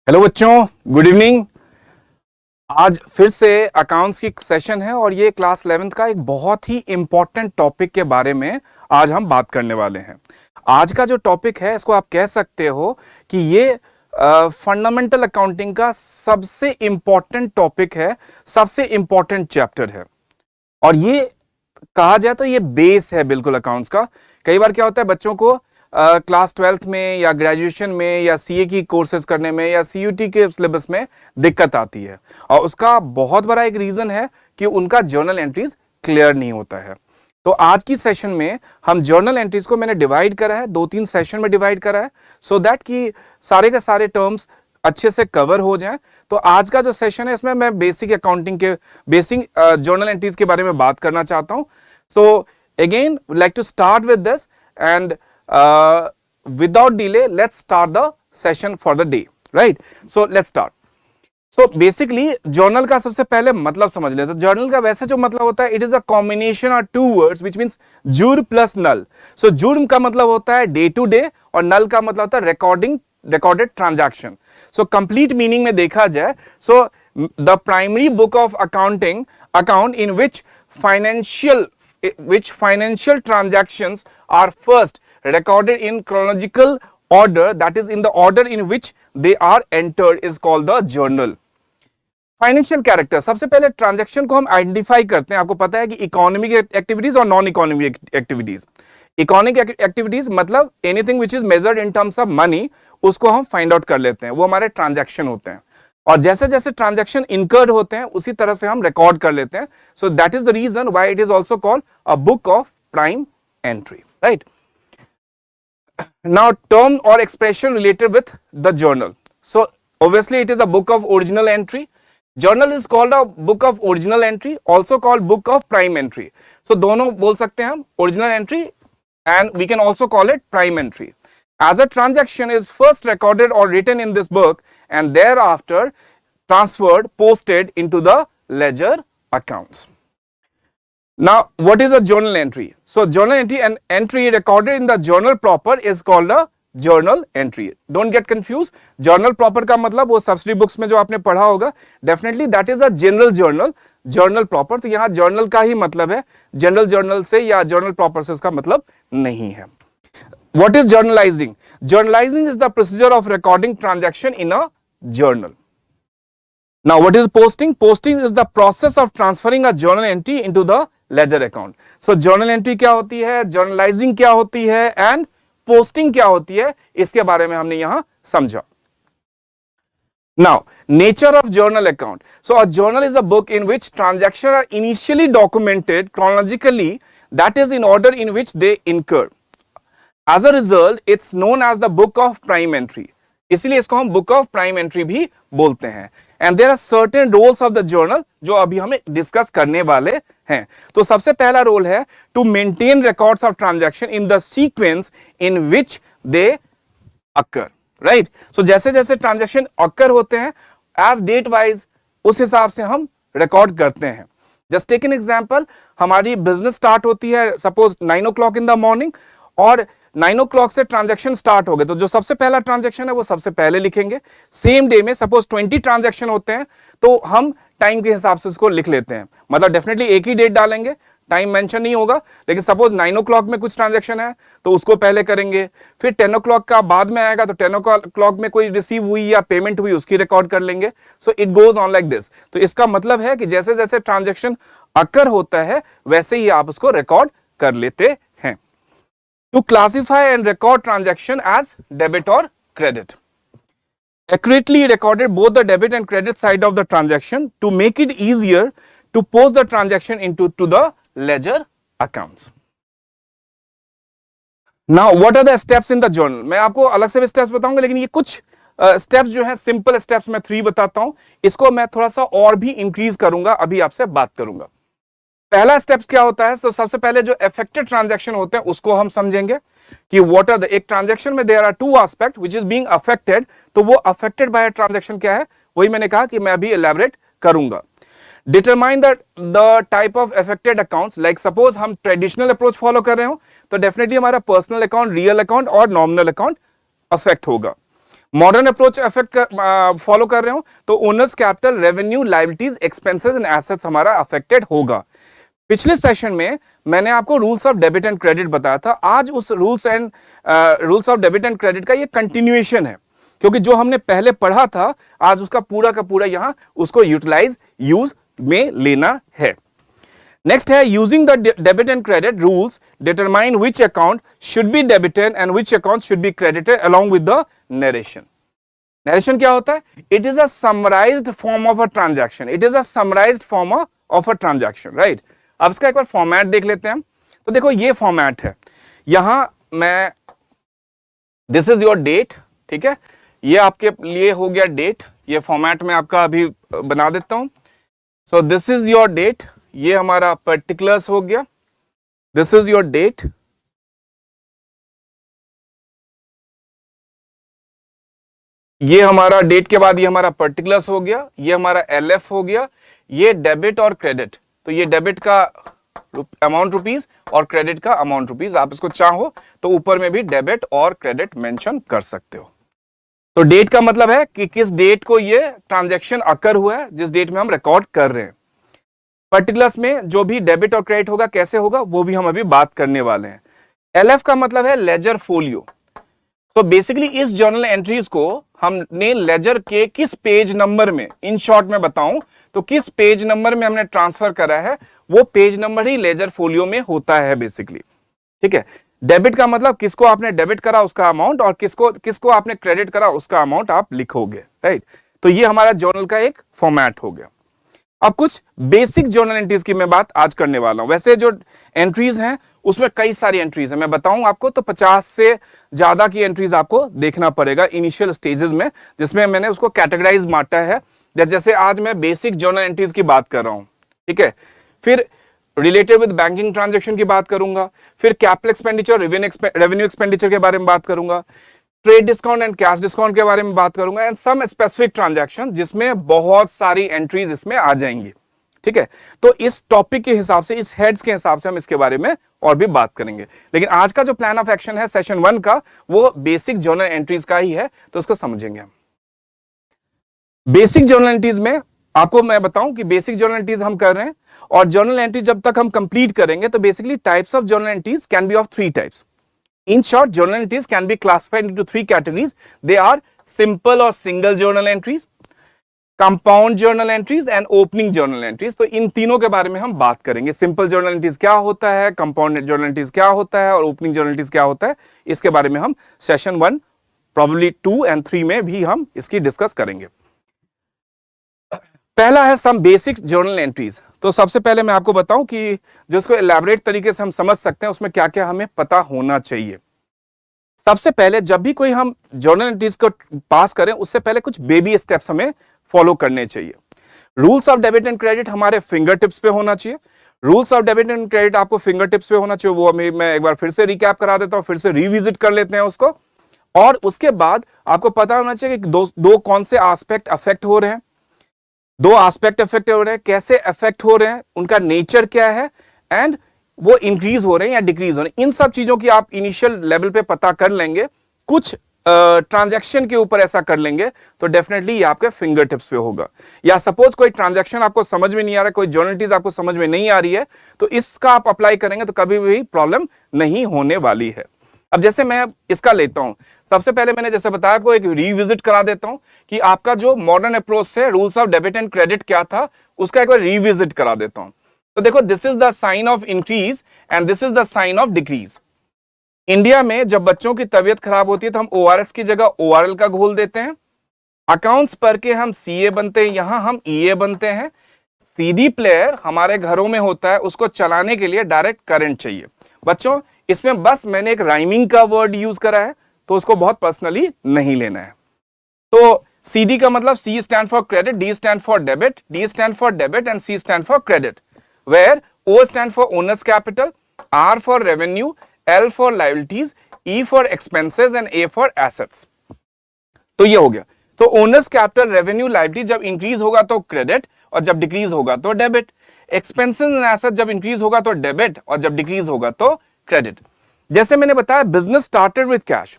Hello बच्चों, good evening. आज फिर से अकाउंट्स की सेशन है और ये क्लास 11th का एक बहुत ही इंपॉर्टेंट टॉपिक के बारे में आज हम बात करने वाले हैं। आज का जो टॉपिक है इसको आप कह सकते हो कि ये फंडामेंटल अकाउंटिंग का सबसे इंपॉर्टेंट टॉपिक है, सबसे इंपॉर्टेंट चैप्टर है और ये कहा जाए तो ये बेस है बिल्कुल अकाउंट्स का। कई बार क्या होता है बच्चों को क्लास 12th में या ग्रेजुएशन में या सीए की कोर्सेज करने में या सीयूटी के सिलेबस में दिक्कत आती है और उसका बहुत बड़ा एक रीजन है कि उनका जर्नल एंट्रीज क्लियर नहीं होता है। तो आज की सेशन में हम जर्नल एंट्रीज को मैंने डिवाइड करा है, 2-3 सेशन में डिवाइड करा है सो दैट कि सारे के सारे टर्म्स अच्छे से कवर हो जाएं। तो आज का जो सेशन है इसमें मैं बेसिक अकाउंटिंग के बेसिक जर्नल एंट्रीज के बारे में बात करना चाहता हूं। So again like to start with this and without delay let's start the session for the day, right? So let's start. So basically journal का सबसे पहले मतलब समझ लेते हैं। journal का वैसे जो मतलब होता है it is a combination of two words which means jur plus null. So jur का मतलब होता है day to day और null का मतलब होता है recorded transaction. So complete meaning में देखा जाए so the primary book of accounting account in which financial transactions are first recorded in chronological order, that is in the order in which they are entered is called the journal. Financial character, सबसे पहले transaction को हम identify करते हैं। आपको पता है कि इकोनॉमिक एक्टिविटीज और non economic activities. Economic activities मतलब anything which is measured in terms of money, उसको हम फाइंड आउट कर लेते हैं, वो हमारे ट्रांजैक्शन होते हैं और जैसे जैसे ट्रांजैक्शन इनकर्ड होते हैं उसी तरह से हम रिकॉर्ड कर लेते हैं। So that is the reason why it is also called a book of prime entry, right? Now term or expression related with the journal. So obviously it is a book of original entry. Journal is called a book of original entry, also called book of prime entry. So दोनों बोल सकते हैं हम, original entry and we can also call it prime entry. As a transaction is first recorded or written in this book and thereafter transferred, posted into the ledger accounts. Now, what is a journal entry? So, journal entry, an entry recorded in the journal proper is called a journal entry. Don't get confused. Journal proper का मतलब वो subsidy books में जो आपने पढ़ा होगा, definitely that is a general journal. Journal proper, तो यहाँ journal का ही मतलब है, general journal से या journal proper से उसका मतलब नहीं है. What is journalizing? Journalizing is the procedure of recording transaction in a journal. Now, what is posting? Posting is the process of transferring a journal entry into the ledger account. So, journal entry क्या होती है, journalizing क्या होती है and posting क्या होती है, इसके बारे में हमने यहाँ समझा. Now, nature of journal account. So, a journal is a book in which transactions are initially documented chronologically, that is in order in which they incur. As a result, it's known as the book of prime entry. इसलिए इसको हम book of prime entry भी बोलते हैं। And there are certain rules of the journal जो अभी हमें discuss करने वाले हैं। तो सबसे पहला रोल है to maintain records of transaction in the sequence in which they occur, right? So जैसे जैसे ट्रांजैक्शन अकर होते हैं एज डेट वाइज उस हिसाब से हम रिकॉर्ड करते हैं। जस्ट टेक एन एग्जांपल, हमारी बिजनेस स्टार्ट होती है suppose 9 o'clock in the morning और 9 o'clock से ट्रांजैक्शन स्टार्ट हो गए तो जो सबसे पहला ट्रांजैक्शन है वो सबसे पहले लिखेंगे। सेम डे में सपोज 20 ट्रांजैक्शन होते हैं तो हम टाइम के हिसाब से उसको लिख लेते हैं, मतलब डेफिनेटली एक ही डेट डालेंगे, टाइम मेंशन नहीं होगा। लेकिन सपोज 9 o'clock में कुछ ट्रांजैक्शन है तो उसको पहले करेंगे, फिर 10 o'clock का बाद में आएगा तो 10 o'clock में कोई रिसीव हुई या पेमेंट हुई उसकी रिकॉर्ड कर लेंगे। So it goes on like this. तो इसका मतलब है कि जैसे जैसे ट्रांजैक्शन अकर होता है वैसे ही आप उसको रिकॉर्ड कर लेते हैं। To classify and record transaction as debit or credit. Accurately recorded both the debit and credit side of the transaction to make it easier to post the transaction into the ledger accounts. Now, what are the steps in the journal? मैं आपको अलग से भी steps बताऊंगा लेकिन ये कुछ steps जो हैं simple steps मैं 3 बताता हूं, इसको मैं थोड़ा सा और भी increase करूंगा, अभी आपसे बात करूंगा। पहला स्टेप क्या होता है? तो सबसे पहले जो अफेक्टेड ट्रांजैक्शन होते हैं उसको हम समझेंगे कि व्हाट आर द, एक ट्रांजैक्शन में there are 2 aspect which is being affected. तो वो अफेक्टेड बाय ट्रांजैक्शन क्या है वही मैंने कहा कि मैं अभी एलैबोरेट करूंगा। Determine the type of affected accounts, like suppose हम ट्रेडिशनल अप्रोच फॉलो कर रहे हो तो डेफिनेटली हमारा पर्सनल अकाउंट, रियल अकाउंट और नॉमिनल अकाउंट अफेक्ट होगा। मॉडर्न अप्रोच इफेक्ट फॉलो कर रहे हो तो owner's capital, revenue, liabilities, expenses and assets हमारा अफेक्टेड होगा। पिछले सेशन में मैंने आपको rules of debit and credit बताया था। आज उस rules of debit and credit का ये कंटिन्यूएशन है, क्योंकि जो हमने पहले पढ़ा था आज उसका पूरा का पूरा यहां उसको यूज में लेना है। नेक्स्ट है using the debit and credit rules determine which account should be debited and which account should be credited along with the narration. Narration क्या होता है? It is a summarised form of a transaction. It is a summarised form of a transaction, right. अब इसका एक बार format देख लेते हैं। तो देखो ये फॉर्मेट है, यहां मैं दिस इज योर डेट, ठीक है, ये आपके लिए हो गया डेट। ये फॉर्मेट में आपका अभी बना देता हूं। So this is your date, ये हमारा पर्टिकुलर्स हो गया। दिस इज योर डेट, ये हमारा डेट के बाद ये हमारा पर्टिकुलर्स हो गया, ये हमारा एलएफ हो गया। ये डेबिट और क्रेडिट, तो ये डेबिट का अमाउंट रुपीस और क्रेडिट का अमाउंट रुपीस। आप इसको चाहो तो ऊपर में भी डेबिट और क्रेडिट मेंशन कर सकते हो। तो डेट का मतलब है कि किस डेट को ये ट्रांजैक्शन अकर हुआ है, जिस डेट में हम रिकॉर्ड कर रहे हैं। पर्टिकुलर्स में जो भी डेबिट और क्रेडिट होगा कैसे होगा वो भी हम अभी बात करने वाले हैं। एलएफ का मतलब है लेजर फोलियो। तो बेसिकली इस जर्नल एंट्रीज को हमने लेजर के किस पेज नंबर में, इन शॉर्ट में बताऊं तो किस पेज नंबर में हमने ट्रांसफर करा है, वो पेज नंबर ही लेजर फोलियो में होता है बेसिकली, ठीक है। डेबिट का मतलब किसको आपने डेबिट करा उसका अमाउंट, और किसको आपने क्रेडिट करा उसका अमाउंट आप लिखोगे, राइट। तो ये हमारा जर्नल का एक फॉर्मेट हो गया। अब कुछ बेसिक जर्नल एंट्रीज की मैं बात आज करने वाला हूं। वैसे जो एंट्रीज हैं उसमें कई सारी एंट्रीज हैं, मैं बताऊं आपको तो 50 से ज्यादा की एंट्रीज आपको देखना पड़ेगा इनिशियल स्टेजेस में, जिसमें मैंने उसको कैटेगराइज बांटा है। जैसे आज मैं बेसिक जर्नल एंट्रीज की बात कर रहा हूं, ठीक है। फिर रिलेटेड विद बैंकिंग ट्रांजेक्शन की बात करूंगा, फिर कैपिटल एक्सपेंडिचर, रेवेन्यू एक्सपेंडिचर के बारे में बात करूंगा, trade discount and cash discount के बारे में बात करूंगा, एंड सम स्पेसिफिक ट्रांजैक्शन जिसमें बहुत सारी एंट्रीज इसमें आ जाएंगी, ठीक है। तो इस टॉपिक के हिसाब से, इस हेड्स के हिसाब से हम इसके बारे में और भी बात करेंगे। लेकिन आज का जो प्लान ऑफ एक्शन है सेशन 1 का, वो बेसिक जर्नल एंट्रीज का ही है, तो उसको समझेंगे हम। बेसिक जर्नल एंट्रीज में आपको मैं बताऊं कि बेसिक जर्नल एंट्रीज हम कर रहे हैं, और जर्नल एंट्रीज जब तक हम कंप्लीट करेंगे तो basically types of journal entries can be of 3 types. In short, journal entries can be classified into 3 categories. They are simple or single journal entries, compound journal entries and opening journal entries. तो इन तीनों के बारे में हम बात करेंगे। Simple journal entries क्या होता है, compound journal entries क्या होता है, और opening journal entries क्या होता है, इसके बारे में हम सेशन 1, probably 2 and 3 में भी हम इसकी डिस्कस करेंगे। पहला है सम बेसिक जर्नल एंट्रीज। तो सबसे पहले मैं आपको बताऊं कि जो इसको एलैबोरेट तरीके से हम समझ सकते हैं उसमें क्या क्या हमें पता होना चाहिए। सबसे पहले जब भी कोई हम जर्नल एंट्रीज को पास करें उससे पहले कुछ बेबी स्टेप्स हमें फॉलो करने चाहिए। Rules of debit and credit हमारे फिंगर टिप्स पे होना चाहिए। Rules of debit and credit आपको फिंगर टिप्स पे होना चाहिए, वो मैं एक बार फिर से रिकैप करा देता हूं, फिर से रिविजिट कर लेते हैं उसको। और उसके बाद आपको पता होना चाहिए कि दो कौन से एस्पेक्ट अफेक्ट हो रहे हैं, 2 एस्पेक्ट अफेक्ट हो रहे हैं, कैसे अफेक्ट हो रहे हैं, उनका नेचर क्या है, एंड वो इंक्रीज हो रहे हैं या डिक्रीज हो रहे हैं। इन सब चीजों की आप इनिशियल लेवल पे पता कर लेंगे। कुछ ट्रांजैक्शन के ऊपर ऐसा कर लेंगे तो डेफिनेटली ये आपके फिंगर टिप्स पे होगा। या सपोज कोई ट्रांजैक्शन आपको समझ में नहीं आ रहा है, कोई जर्नल एंट्रीज आपको समझ में नहीं आ रही है, तो इसका आप अप्लाई करेंगे तो कभी भी प्रॉब्लम नहीं होने वाली है। अब जैसे मैं इसका लेता हूं, सबसे पहले मैंने जैसे बताया आपको एक रिविजिट करा देता हूं कि आपका जो मॉडर्न अप्रोच से rules of debit and credit क्या था उसका एक बार रिविजिट करा देता हूं। तो देखो, this is the sign of increase and this is the sign of decrease. India में जब बच्चों की तबीयत खराब होती है तो हम ORS की जगह ORL का घोल देते हैं। अकाउंट्स पढ़ के हम CA बनते हैं, यहां हम EA बनते हैं। CD प्लेयर हमारे घरों में होता है, उसको चलाने के लिए डायरेक्ट करंट चाहिए। बच्चों, इसमें बस मैंने एक राइमिंग का वर्ड यूज करा है, तो उसको बहुत पर्सनली नहीं लेना है। तो CD का मतलब C stand for credit, D stand for debit, D stand for debit and C stand for credit, where O stand for owner's capital, R for revenue, L for liabilities, E for expenses and A for assets. तो ये हो गया। तो owner's capital, revenue, liability जब increase होगा तो credit, और जब डिक्रीज होगा तो डेबिट। एक्सपेंसेस एंड एसेट जब इंक्रीज होगा तो डेबिट, और जब डिक्रीज होगा तो क्रेडिट। जैसे मैंने बताया, बिजनेस स्टार्टेड विद कैश।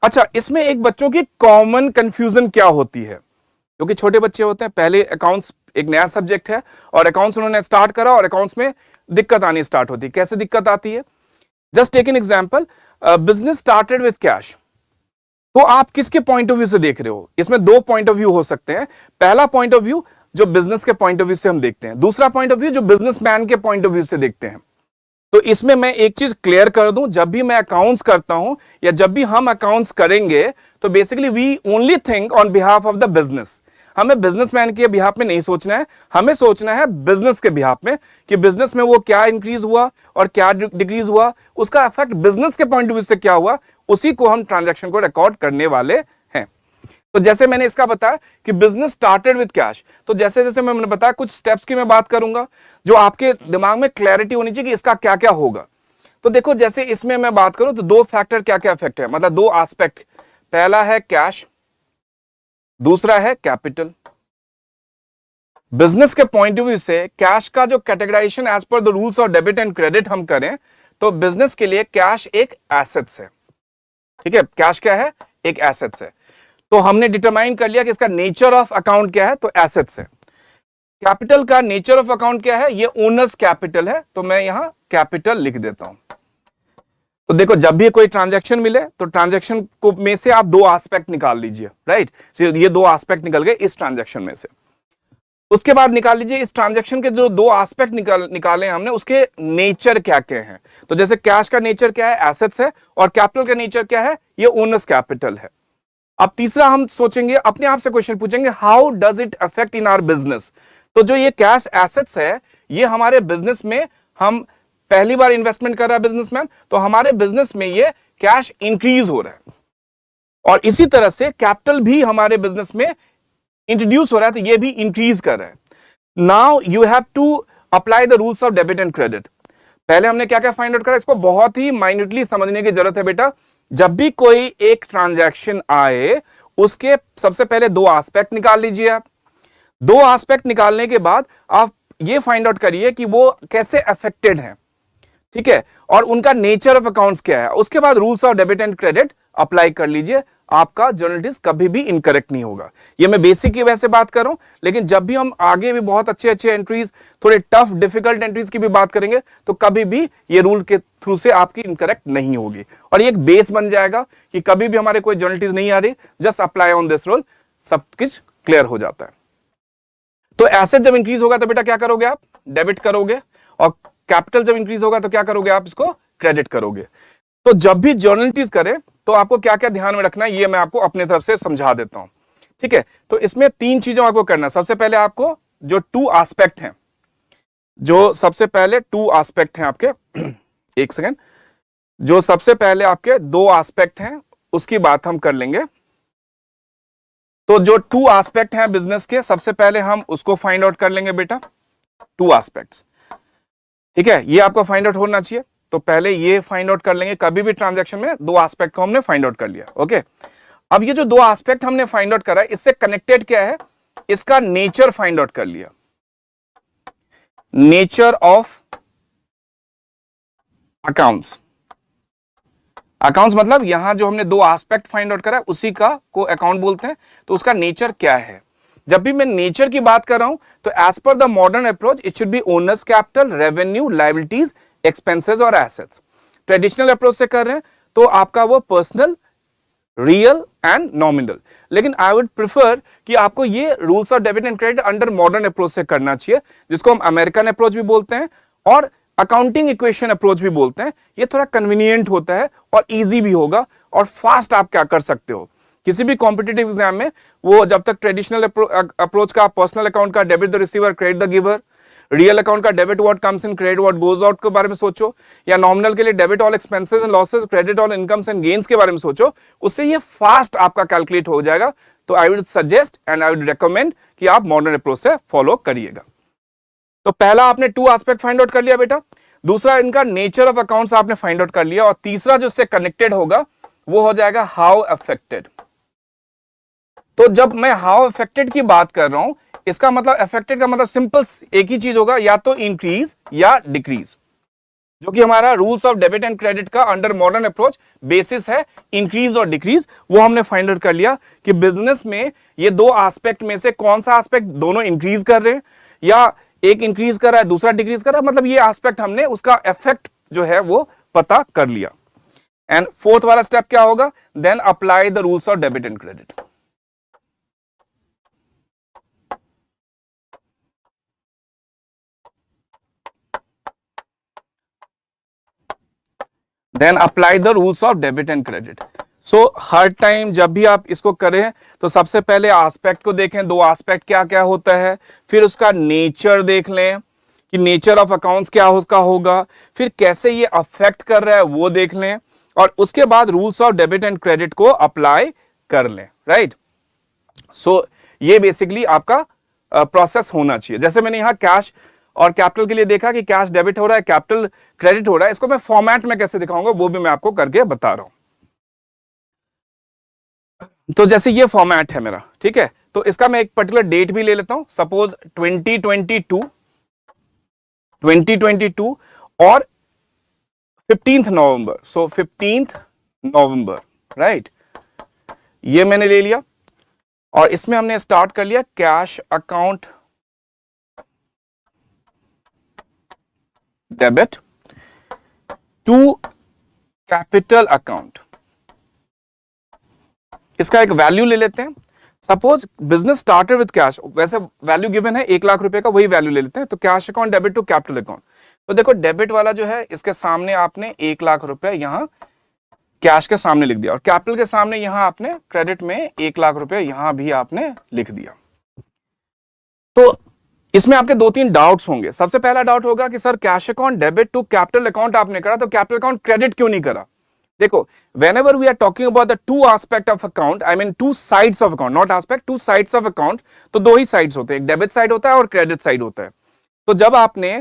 अच्छा, इसमें एक बच्चों की कॉमन कंफ्यूजन क्या होती है, क्योंकि छोटे बच्चे होते हैं, पहले अकाउंट्स एक नया सब्जेक्ट है और अकाउंट्स उन्होंने स्टार्ट करा और अकाउंट्स में दिक्कत आनी स्टार्ट होती है। कैसे दिक्कत आती है? Just take an example, business started with cash. तो आप किसके पॉइंट ऑफ व्यू से देख रहे हो? इसमें दो पॉइंट ऑफ व्यू हो सकते हैं। पहला पॉइंट ऑफ व्यू जो बिजनेस के पॉइंट ऑफ व्यू से हम देखते हैं, दूसरा पॉइंट ऑफ व्यू जो बिजनेसमैन के पॉइंट ऑफ व्यू से देखते हैं। तो इसमें मैं एक चीज क्लियर कर दूं, जब भी मैं अकाउंट्स करता हूं या जब भी हम अकाउंट्स करेंगे तो basically we only think on behalf of the business. हमें बिजनेसमैन के बिहाफ में नहीं सोचना है, हमें सोचना है बिजनेस के बिहाफ में कि बिजनेस में वो क्या इंक्रीज हुआ और क्या डिक्रीज हुआ, उसका इफेक्ट बिजनेस के पॉइंट ऑफ व्यू से क्या हुआ, उसी को हम ट्रांजैक्शन को रिकॉर्ड करने वाले हैं। तो जैसे मैंने इसका बताया कि बिजनेस स्टार्टेड विद कैश, तो जैसे जैसे मैंने बताया कुछ स्टेप्स की मैं बात करूंगा जो आपके दिमाग में क्लैरिटी होनी चाहिए कि इसका क्या क्या होगा। तो देखो, जैसे इसमें मैं बात करूं तो दो फैक्टर क्या क्या इफेक्ट है, मतलब दो एस्पेक्ट। पहला है कैश, दूसरा है कैपिटल। बिजनेस के पॉइंट ऑफ व्यू से कैश का जो categorisation as per the rules of debit and credit हम करें तो बिजनेस के लिए कैश एक एसेट्स है। ठीक है, कैश क्या है? एक एसेट्स है। तो हमने डिटरमाइन कर लिया कि इसका नेचर ऑफ अकाउंट क्या है, तो एसेट्स है। कैपिटल का नेचर ऑफ अकाउंट क्या है? ये ओनर्स कैपिटल है, तो मैं यहां कैपिटल लिख देता हूं। तो देखो, जब भी कोई ट्रांजैक्शन मिले तो ट्रांजैक्शन को में से आप दो एस्पेक्ट निकाल लीजिए, राइट? ये दो एस्पेक्ट निकल गए इस ट्रांजैक्शन में से। उसके बाद निकाल लीजिए इस ट्रांजैक्शन के जो दो एस्पेक्ट निकाले हमने, उसके नेचर क्या क्या हैं। तो जैसे कैश का नेचर क्या है? एसेट्स है, और कैपिटल का नेचर क्या है? ये ओनर्स कैपिटल है। अब तीसरा हम सोचेंगे, अपने आप से क्वेश्चन पूछेंगे, how does it affect in our business. तो जो ये कैश एसेट्स है, ये हमारे बिजनेस में, हम पहली बार इन्वेस्टमेंट कर रहा है बिजनेसमैन, तो हमारे बिजनेस में ये कैश इंक्रीज हो रहा है। और इसी तरह से कैपिटल भी हमारे बिजनेस में इंट्रोड्यूस हो रहा है, तो ये भी इंक्रीज कर रहा है। Now you have to apply the rules of debit and credit. पहले हमने क्या क्या फाइंड आउट करा, इसको बहुत ही माइन्यूटली समझने की जरूरत है बेटा। जब भी कोई एक ट्रांजैक्शन आए, उसके सबसे पहले दो एस्पेक्ट निकाल लीजिए आप। दो एस्पेक्ट निकालने के बाद आप ये फाइंड आउट करिए कि वो कैसे अफेक्टेड हैं, ठीक है, और उनका नेचर ऑफ अकाउंट्स क्या है। उसके बाद rules of debit and credit apply कर लीजिए, आपका जर्नलिस्ट कभी भी इनकरेक्ट नहीं होगा। ये मैं बेसिक की वजह से बात कर रहा हूं, लेकिन जब भी हम आगे भी बहुत अच्छे अच्छे एंट्रीज, थोड़े टफ डिफिकल्ट एंट्रीज की भी बात करेंगे, तो कभी भी ये रूल के थ्रू से आपकी इनकरेक्ट नहीं होगी, और ये एक बेस बन जाएगा कि कभी भी हमारे कोई जर्नलिटीज नहीं आ रही, just apply on this rule, सब कुछ क्लियर हो जाता है। तो एसेट जब इंक्रीज होगा तो बेटा क्या करोगे आप? डेबिट करोगे, और कैपिटल जब इंक्रीज होगा तो क्या करोगे आप? इसको क्रेडिट करोगे। तो जब भी जर्नलिटीज करें तो आपको क्या क्या ध्यान में रखना है, ये मैं आपको अपने तरफ से समझा देता हूं, ठीक है। तो इसमें तीन चीजों आपको करना है। सबसे पहले आपको जो टू एस्पेक्ट हैं, जो सबसे पहले टू एस्पेक्ट हैं आपके एक सेकेंड, जो सबसे पहले आपके दो एस्पेक्ट हैं उसकी बात हम कर लेंगे। तो जो टू एस्पेक्ट हैं बिजनेस के, सबसे पहले हम उसको फाइंड आउट कर लेंगे बेटा, टू एस्पेक्ट्स, ठीक है। ये आपको फाइंड आउट होना चाहिए, तो पहले ये फाइंड आउट कर लेंगे। कभी भी ट्रांजैक्शन में दो एस्पेक्ट को हमने फाइंड आउट कर लिया, ओके। अब ये जो दो एस्पेक्ट हमने फाइंड आउट करा है, इससे कनेक्टेड क्या है, इसका नेचर फाइंड आउट कर लिया। नेचर ऑफ अकाउंट्स, अकाउंट्स मतलब यहां जो हमने दो एस्पेक्ट फाइंड आउट करा है उसी का को अकाउंट बोलते हैं, तो उसका नेचर क्या है। जब भी मैं नेचर की बात कर रहा हूं तो as per the modern approach it should be owner's capital, revenue, liabilities, expenses और एसेट्स। ट्रेडिशनल अप्रोच से कर रहे हैं तो आपका वो पर्सनल, रियल एंड नॉमिनल। लेकिन आई वुड प्रिफर कि आपको ये rules of debit and credit under modern approach से करना चाहिए, जिसको हम अमेरिकन अप्रोच भी बोलते हैं और अकाउंटिंग इक्वेशन अप्रोच भी बोलते हैं। ये थोड़ा कन्वीनियंट होता है और इजी भी होगा, और फास्ट आप क्या कर सकते हो किसी भी कॉम्पिटिटिव एग्जाम में। वो जब तक ट्रेडिशनल अप्रोच का पर्सनल अकाउंट का debit the receiver, credit the giver, real account का debit what comes in, credit what goes out के बारे में सोचो, या नॉमिनल के लिए debit all expenses and losses, credit all incomes and gains के बारे में सोचो, उससे ये फास्ट आपका कैलकुलेट हो जाएगा। तो I would suggest and I would recommend कि आप मॉडर्न अप्रोच से फॉलो करिएगा। तो पहला आपने टू एस्पेक्ट फाइंड आउट कर लिया बेटा, दूसरा इनका नेचर ऑफ अकाउंट्स आपने फाइंड आउट कर लिया, और तीसरा जो इससे कनेक्टेड होगा वो हो जाएगा हाउ अफेक्टेड। तो जब मैं हाउ अफेक्टेड की बात कर रहा हूं, इसका मतलब अफेक्टेड का मतलब सिंपल एक ही चीज होगा, या तो इंक्रीज या डिक्रीज। जो कि हमारा rules of debit and credit का अंडर मॉडर्न अप्रोच बेसिस है इंक्रीज और डिक्रीज, वो हमने फाइंड आउट कर लिया कि बिजनेस में ये दो एस्पेक्ट में से कौन सा एस्पेक्ट दोनों इंक्रीज कर रहे हैं या एक इंक्रीज कर रहा है दूसरा डिक्रीज कर रहा है, मतलब ये एस्पेक्ट हमने उसका इफेक्ट जो है वो पता कर लिया। एंड फोर्थ वाला स्टेप क्या होगा, then apply the rules of debit and credit. Then apply the rules of debit and credit. So हर टाइम जब भी आप इसको करें तो सबसे पहले एस्पेक्ट को देखें, दो एस्पेक्ट क्या क्या होता है, फिर उसका नेचर देख लें कि नेचर ऑफ अकाउंट्स क्या उसका होगा, फिर कैसे ये अफेक्ट कर रहा है वो देख लें, और उसके बाद rules of debit and credit को अप्लाई कर लें, राइट। सो ये बेसिकली आपका प्रोसेस होना चाहिए। जैसे मैंने यहां कैश और कैपिटल के लिए देखा कि कैश डेबिट हो रहा है, कैपिटल क्रेडिट हो रहा है, इसको मैं फॉर्मेट में कैसे दिखाऊंगा वो भी मैं आपको करके बता रहा हूं। तो जैसे ये फॉर्मेट है मेरा, ठीक है, तो इसका मैं एक पर्टिकुलर डेट भी ले लेता हूं, सपोज 2022 और 15th नवंबर, सो 15th नवंबर, राइट, ये मैंने ले लिया और इसमें हमने स्टार्ट कर लिया cash account debit to capital account. इसका एक वैल्यू ले लेते हैं, suppose business started with cash, वैसे वैल्यू गिवन है 1 लाख रुपए का, वही वैल्यू ले लेते हैं। तो cash account debit to capital account, तो देखो डेबिट वाला जो है इसके सामने आपने 1 लाख रुपए यहां कैश के सामने लिख दिया और कैपिटल के सामने यहां आपने क्रेडिट में 1 लाख रुपए यहां भी आपने लिख दिया। तो इसमें आपके 2-3 डाउट्स होंगे। सबसे पहला डाउट होगा कि sir cash account debit to capital account आपने करा, तो कैपिटल अकाउंट क्रेडिट क्यों नहीं करा? देखो, whenever we are talking about the two aspect of account, I mean two sides of account, not aspect, two sides of account, तो दो ही sides होते हैं, एक डेबिट साइड होता है और क्रेडिट साइड होता है। तो जब आपने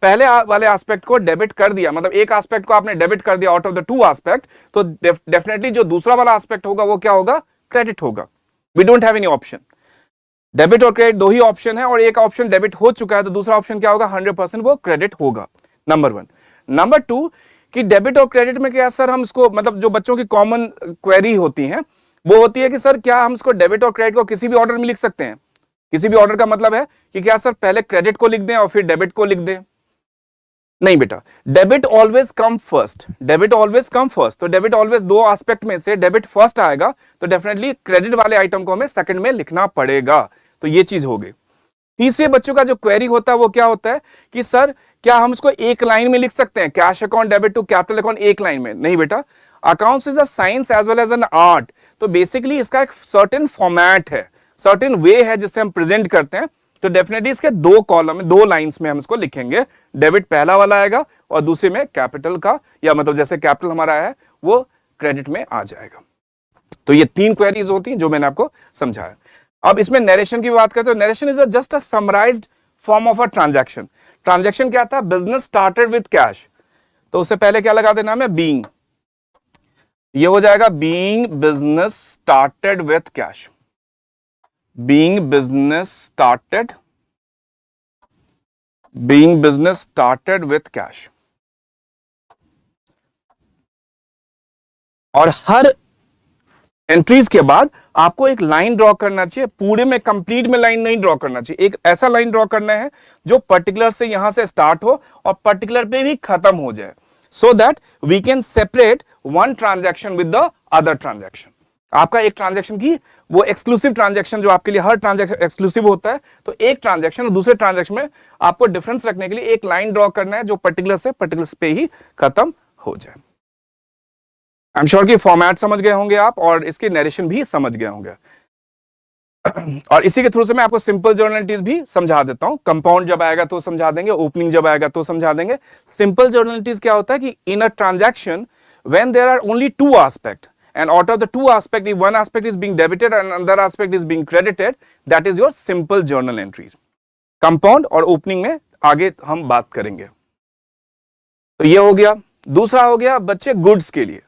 पहले वाले एस्पेक्ट को डेबिट कर दिया, मतलब एक एस्पेक्ट को आपने डेबिट कर दिया out of the two aspect, तो डेफिनेटली जो दूसरा वाला एस्पेक्ट होगा वो क्या होगा? क्रेडिट होगा। We don't have any option, debit और क्रेडिट दो ही ऑप्शन है और एक ऑप्शन डेबिट हो चुका है तो दूसरा ऑप्शन क्या होगा? 100% वो क्रेडिट होगा, नंबर 1। नंबर 2 कि डेबिट और क्रेडिट में क्या सर हम इसको, मतलब जो बच्चों की कॉमन क्वेरी होती है वो होती है कि सर क्या हम इसको डेबिट और क्रेडिट को किसी भी ऑर्डर में लिख सकते हैं? किसी भी ऑर्डर का मतलब है कि क्या सर पहले क्रेडिट को लिख दें और फिर डेबिट को लिख दें? नहीं बेटा, debit always come first, debit always come first. तो डेबिट ऑलवेज दो एस्पेक्ट में से डेबिट फर्स्ट आएगा, तो डेफिनेटली क्रेडिट वाले आइटम को हमें सेकंड में लिखना पड़ेगा। तो ये चीज हो गई। तीसरे बच्चों का जो क्वेरी होता है वो क्या होता है कि सर क्या हम इसको एक लाइन में लिख सकते हैं, cash account debit to capital account एक लाइन में? नहीं बेटा, accounts is a science as well as an art. तो बेसिकली इसका एक सर्टेन फॉर्मेट है, सर्टेन वे है जिससे हम प्रेजेंट करते हैं। तो डेफिनेटली इसके दो कॉलम में, दो लाइंस में हम इसको लिखेंगे। डेबिट पहला वाला आएगा और दूसरे में कैपिटल का, या मतलब जैसे कैपिटल हमारा है वो क्रेडिट में आ जाएगा। तो ये 3 क्वेरीज होती हैं जो मैंने आपको समझाया। अब इसमें नरेशन की बात करते हैं। Narration is just a summarised form of a transaction. Transaction क्या था? बिजनेस स्टार्टेड विद कैश, तो उससे पहले क्या लगा देना है? बीइंग। ये हो जाएगा being business started with cash, being business started with cash. और हर एंट्रीज के बाद आपको एक लाइन ड्रॉ करना चाहिए, पूरे में कंप्लीट में लाइन नहीं ड्रॉ करना चाहिए। एक ऐसा लाइन ड्रॉ करना है जो पर्टिकुलर से यहां से स्टार्ट हो और पर्टिकुलर पे भी खत्म हो जाए, so that we can separate one transaction with the other transaction. आपका एक ट्रांजैक्शन की वो एक्सक्लूसिव ट्रांजैक्शन, जो आपके लिए हर ट्रांजैक्शन एक्सक्लूसिव होता है, तो एक ट्रांजैक्शन और दूसरे ट्रांजैक्शन में आपको डिफरेंस रखने के लिए एक लाइन ड्रॉ करना है जो पर्टिकुलर से पर्टिकुलर पे ही खत्म हो जाए। आई एम श्योर कि फॉर्मेट समझ गए होंगे आप और इसके नरेशन भी समझ गए होंगे। और इसी के थ्रू से मैं आपको सिंपल जर्नल एंट्रीज भी समझा देता हूं। कंपाउंड जब आएगा तो समझा देंगे, ओपनिंग जब आएगा तो समझा देंगे। सिंपल जर्नल एंट्रीज क्या होता है कि in a transaction when there are only 2 aspect and out of the 2 aspect, if one aspect is being debited and another aspect is being credited, that is your simple journal entries. Compound और opening में आगे हम बात करेंगे। तो ये हो गया। दूसरा हो गया बच्चे गुड्स के लिए।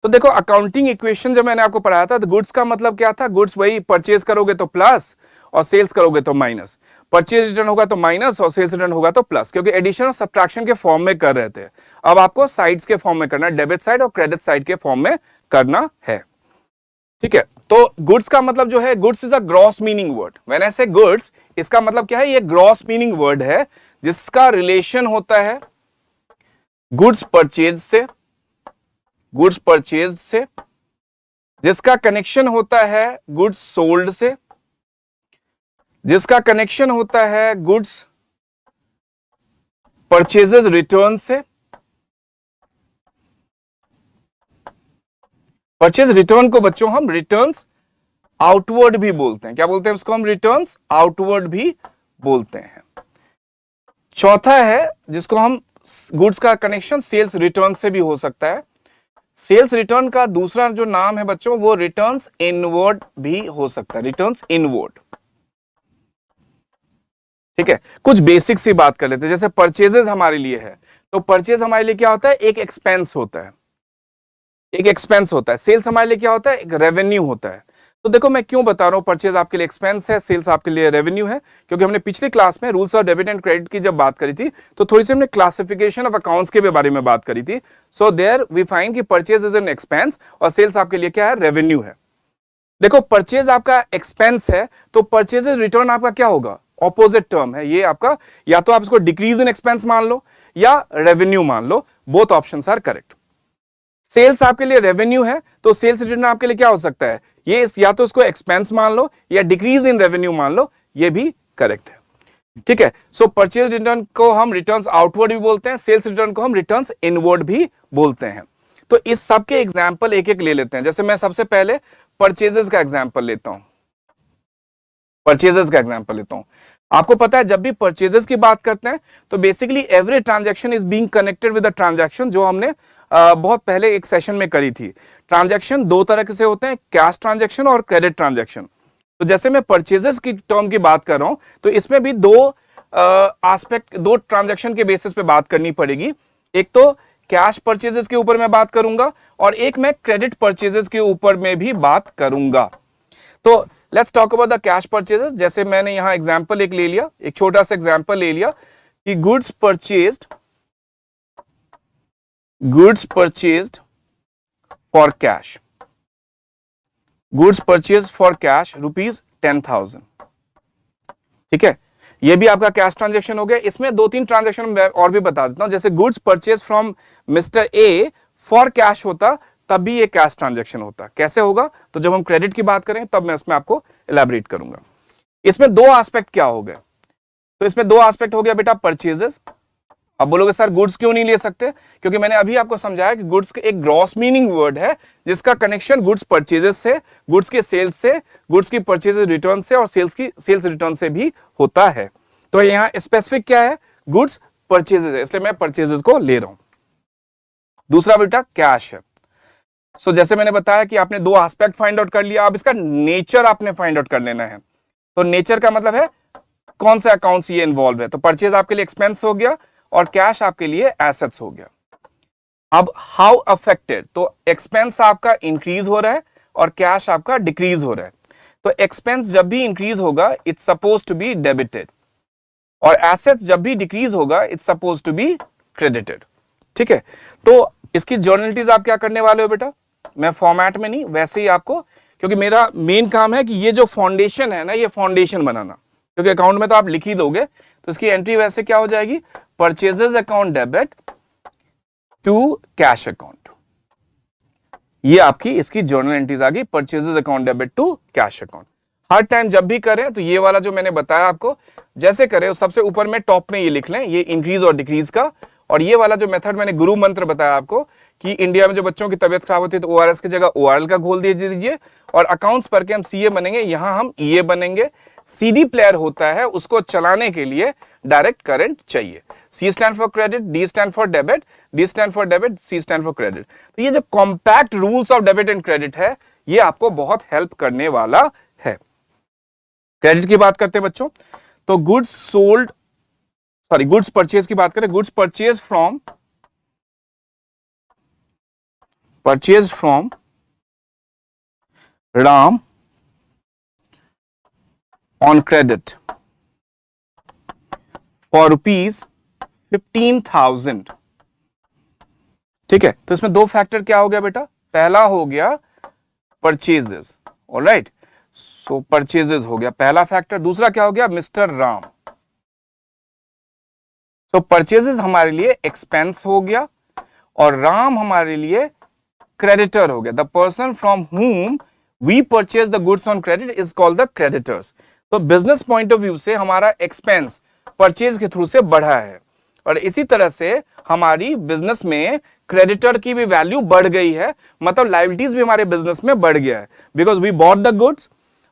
तो देखो अकाउंटिंग इक्वेशन जब मैंने आपको पढ़ाया था तो गुड्स का मतलब क्या था? गुड्स वही परचेज करोगे तो प्लस और सेल्स करोगे तो माइनस। परचेज रिटर्न होगा तो माइनस और सेल्स रिटर्न होगा तो प्लस, क्योंकि एडिशन और सब्ट्रैक्शन के फॉर्म में कर रहे थे। अब आपको साइड्स के फॉर्म में करना है, डेबिट साइड और क्रेडिट साइड के फॉर्म में करना है। ठीक है, तो गुड्स का मतलब जो है, goods is a gross meaning word. When I से गुड्स, इसका मतलब क्या है, ये ग्रॉस मीनिंग वर्ड है जिसका रिलेशन होता है गुड्स परचेज से, गुड्स परचेज से, जिसका कनेक्शन होता है गुड्स सोल्ड से, जिसका कनेक्शन होता है गुड्स परचेजेस रिटर्न से। परचेज रिटर्न को बच्चों हम रिटर्न्स आउटवर्ड भी बोलते हैं। क्या बोलते हैं उसको हम? रिटर्न्स आउटवर्ड भी बोलते हैं। चौथा है जिसको हम, गुड्स का कनेक्शन सेल्स रिटर्न से भी हो सकता है। सेल्स रिटर्न का दूसरा जो नाम है बच्चों, वो रिटर्न्स इनवर्ड भी हो सकता है, रिटर्न्स इनवर्ड। ठीक है, कुछ बेसिक सी बात कर लेते हैं। जैसे परचेजेस हमारे लिए है, तो परचेज हमारे लिए क्या होता है? एक एक्सपेंस होता है, एक एक्सपेंस होता है। सेल्स हमारे लिए क्या होता है? एक रेवेन्यू होता है। तो देखो मैं क्यों बता रहा हूं परचेज आपके लिए एक्सपेंस है, सेल्स आपके लिए रेवेन्यू है, क्योंकि हमने पिछली क्लास में rules of debit and credit की जब बात करी थी तो थोड़ी सी हमने क्लासिफिकेशन ऑफ अकाउंट्स के बारे में बात करी थी। सो देयर वी फाइंड कि परचेज इज एन एक्सपेंस और सेल्स आपके लिए क्या है? रेवेन्यू है। देखो परचेज आपका एक्सपेंस है तो परचेज रिटर्न आपका क्या होगा? ऑपोजिट टर्म है ये आपका, या तो आप इसको डिक्रीज इन एक्सपेंस मान लो या रेवेन्यू मान लो, both options are correct. Sales आपके लिए रेवेन्यू है तो सेल्स रिटर्न आपके लिए क्या हो सकता है? ये या तो इसको एक्सपेंस मान लो या डिक्रीज इन रेवेन्यू मान लो, ये भी करेक्ट है। ठीक है, सो परचेज रिटर्न को हम रिटर्न्स आउटवर्ड भी बोलते हैं, सेल्स रिटर्न को हम रिटर्न्स इनवर्ड भी बोलते हैं। तो इस सब के एग्जांपल एक एक ले लेते हैं। जैसे मैं सबसे पहले परचेजेस का एग्जांपल लेता हूं, परचेजेस का एग्जांपल लेता हूं। आपको पता है जब भी परचेजेस की बात करते हैं तो basically every transaction is being connected with the transaction, जो हमने बहुत पहले एक सेशन में करी थी। ट्रांजैक्शन दो तरह के से होते हैं, कैश ट्रांजैक्शन और क्रेडिट ट्रांजैक्शन। तो जैसे मैं परचेजेस की टर्म की बात कर रहा हूं तो इसमें भी दो एस्पेक्ट, दो ट्रांजैक्शन के बेसिस पे बात करनी पड़ेगी। एक तो कैश परचेजेस के ऊपर मैं बात करूंगा और एक मैं क्रेडिट परचेजेस के ऊपर में भी बात करूंगा। तो let's talk about the cash purchases. जैसे मैंने यहां एग्जांपल एक ले लिया, एक छोटा सा एग्जांपल ले लिया कि goods purchased for cash, goods purchase for cash ₹10,000। ठीक है, ये भी आपका कैश ट्रांजैक्शन हो गया। इसमें दो तीन ट्रांजैक्शन मैं और भी बता देता हूं। जैसे goods purchase from mister A for cash होता तब भी ये कैश ट्रांजैक्शन होता। कैसे होगा? तो जब हम क्रेडिट की बात करें तब मैं उसमें आपको एलैबोरेट करूंगा। इसमें दो एस्पेक्ट क्या हो गए? तो इसमें दो एस्पेक्ट हो गया बेटा परचेजेस। अब बोलोगे सर गुड्स क्यों नहीं ले सकते? क्योंकि मैंने अभी आपको समझाया कि गुड्स एक ग्रॉस मीनिंग वर्ड है जिसका कनेक्शन गुड्स परचेजेस से, गुड्स के सेल्स से, गुड्स की परचेजेस रिटर्न से और सेल्स रिटर्न से भी होता है। तो यहां स्पेसिफिक क्या है? गुड्स परचेजेस है, इसलिए मैं परचेजेस को ले रहा हूं। दूसरा बेटा कैश है। सो जैसे मैंने बताया कि आपने दो एस्पेक्ट फाइंड आउट कर लिया, अब इसका नेचर आपने फाइंड आउट कर लेना है। तो नेचर का मतलब है कौन से अकाउंट्स ये इन्वॉल्व है। तो परचेज आपके लिए एक्सपेंस हो गया और कैश आपके लिए एसेट्स हो गया। अब हाउ अफेक्टेड, तो एक्सपेंस आपका इंक्रीज हो रहा है और कैश आपका डिक्रीज हो रहा है। तो एक्सपेंस जब भी इंक्रीज होगा it's suppose to be debited और एसेट्स जब भी डिक्रीज होगा it's suppose to be credited. ठीक है, तो इसकी जर्नलिटीज आप क्या करने वाले हो बेटा? मैं फॉर्मेट में नहीं, वैसे ही आपको, क्योंकि मेरा मेन काम है कि ये जो फाउंडेशन है ना, ये फाउंडेशन बनाना, क्योंकि अकाउंट में तो आप लिख ही दोगे। तो इसकी एंट्री वैसे क्या हो जाएगी? Purchases account debit to cash account. ये आपकी इसकी जर्नल एंट्रीज आ गई, purchases account debit to cash account. हर टाइम जब भी करें तो ये वाला जो मैंने बताया आपको जैसे करें, सबसे ऊपर में टॉप में ये लिख लें, ये इंक्रीज और डिक्रीज का। और ये वाला जो मेथड मैंने गुरु मंत्र बताया आपको कि इंडिया में जो बच्चों की तबियत खराब होती है तो ओआरएस की जगह ओआरएल का घोल दे दीजिए, और अकाउंट्स पर के हम सीए बनेंगे, यहां हम ईए बनेंगे। सीडी प्लेयर होता है, उसको चलाने के लिए डायरेक्ट करंट चाहिए। C stand for credit, D stand for debit, D stand for debit, C stand for credit. तो ये जो compact rules of debit and credit है, ये आपको बहुत हेल्प करने वाला है। क्रेडिट की बात करते हैं बच्चों, तो goods sold, sorry goods purchase की बात करें, goods purchase from Ram on credit for ₹15,000। ठीक है, तो इसमें दो फैक्टर क्या हो गया बेटा, पहला हो गया परचेजेस, ऑलराइट, सो परचेजेस हो गया पहला फैक्टर, दूसरा क्या हो गया, मिस्टर राम। सो परचेजेस हमारे लिए एक्सपेंस हो गया और राम हमारे लिए क्रेडिटर हो गया। The person from whom we purchase the goods on credit is called the creditors. तो बिजनेस पॉइंट ऑफ व्यू से हमारा एक्सपेंस परचेज के थ्रू से बढ़ा है और इसी तरह से हमारी बिजनेस में क्रेडिटर की भी वैल्यू बढ़ गई है, मतलब लायबिलिटीज भी हमारे बिजनेस में बढ़ गया है, because we bought the goods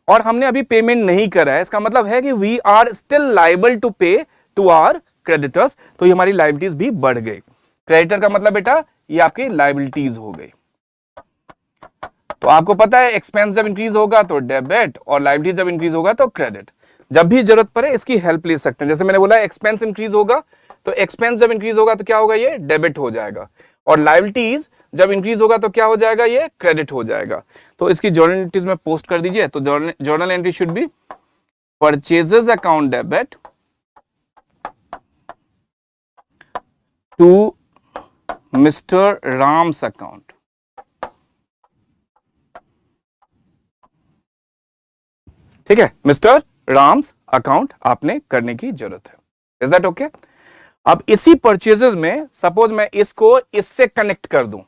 और हमने अभी पेमेंट नहीं करा है। इसका मतलब है कि we are still liable to pay to our creditors, तो ये हमारी लायबिलिटीज भी बढ़ गई। क्रेडिटर का मतलब बेटा ये आपकी लायबिलिटीज हो गई। तो आपको पता है एक्सपेंस जब इंक्रीज होगा तो डेबिट और लायबिलिटी जब इंक्रीज होगा तो क्रेडिट। जब भी जरूरत पड़े इसकी हेल्प ले सकते हैं। जैसे मैंने बोला एक्सपेंस इंक्रीज होगा तो एक्सपेंस जब इंक्रीज होगा तो क्या होगा, ये डेबिट हो जाएगा और लायबिलिटीज जब इंक्रीज होगा तो क्या हो जाएगा, ये क्रेडिट हो जाएगा। तो इसकी जर्नल एंट्रीज में पोस्ट कर दीजिए। तो journal entry should be purchases account debit to mister Ram's account. ठीक है, मिस्टर राम्स अकाउंट आपने करने की जरूरत है। Is that okay? अब इसी परचेजेस में सपोज मैं इसको इससे कनेक्ट कर दूं,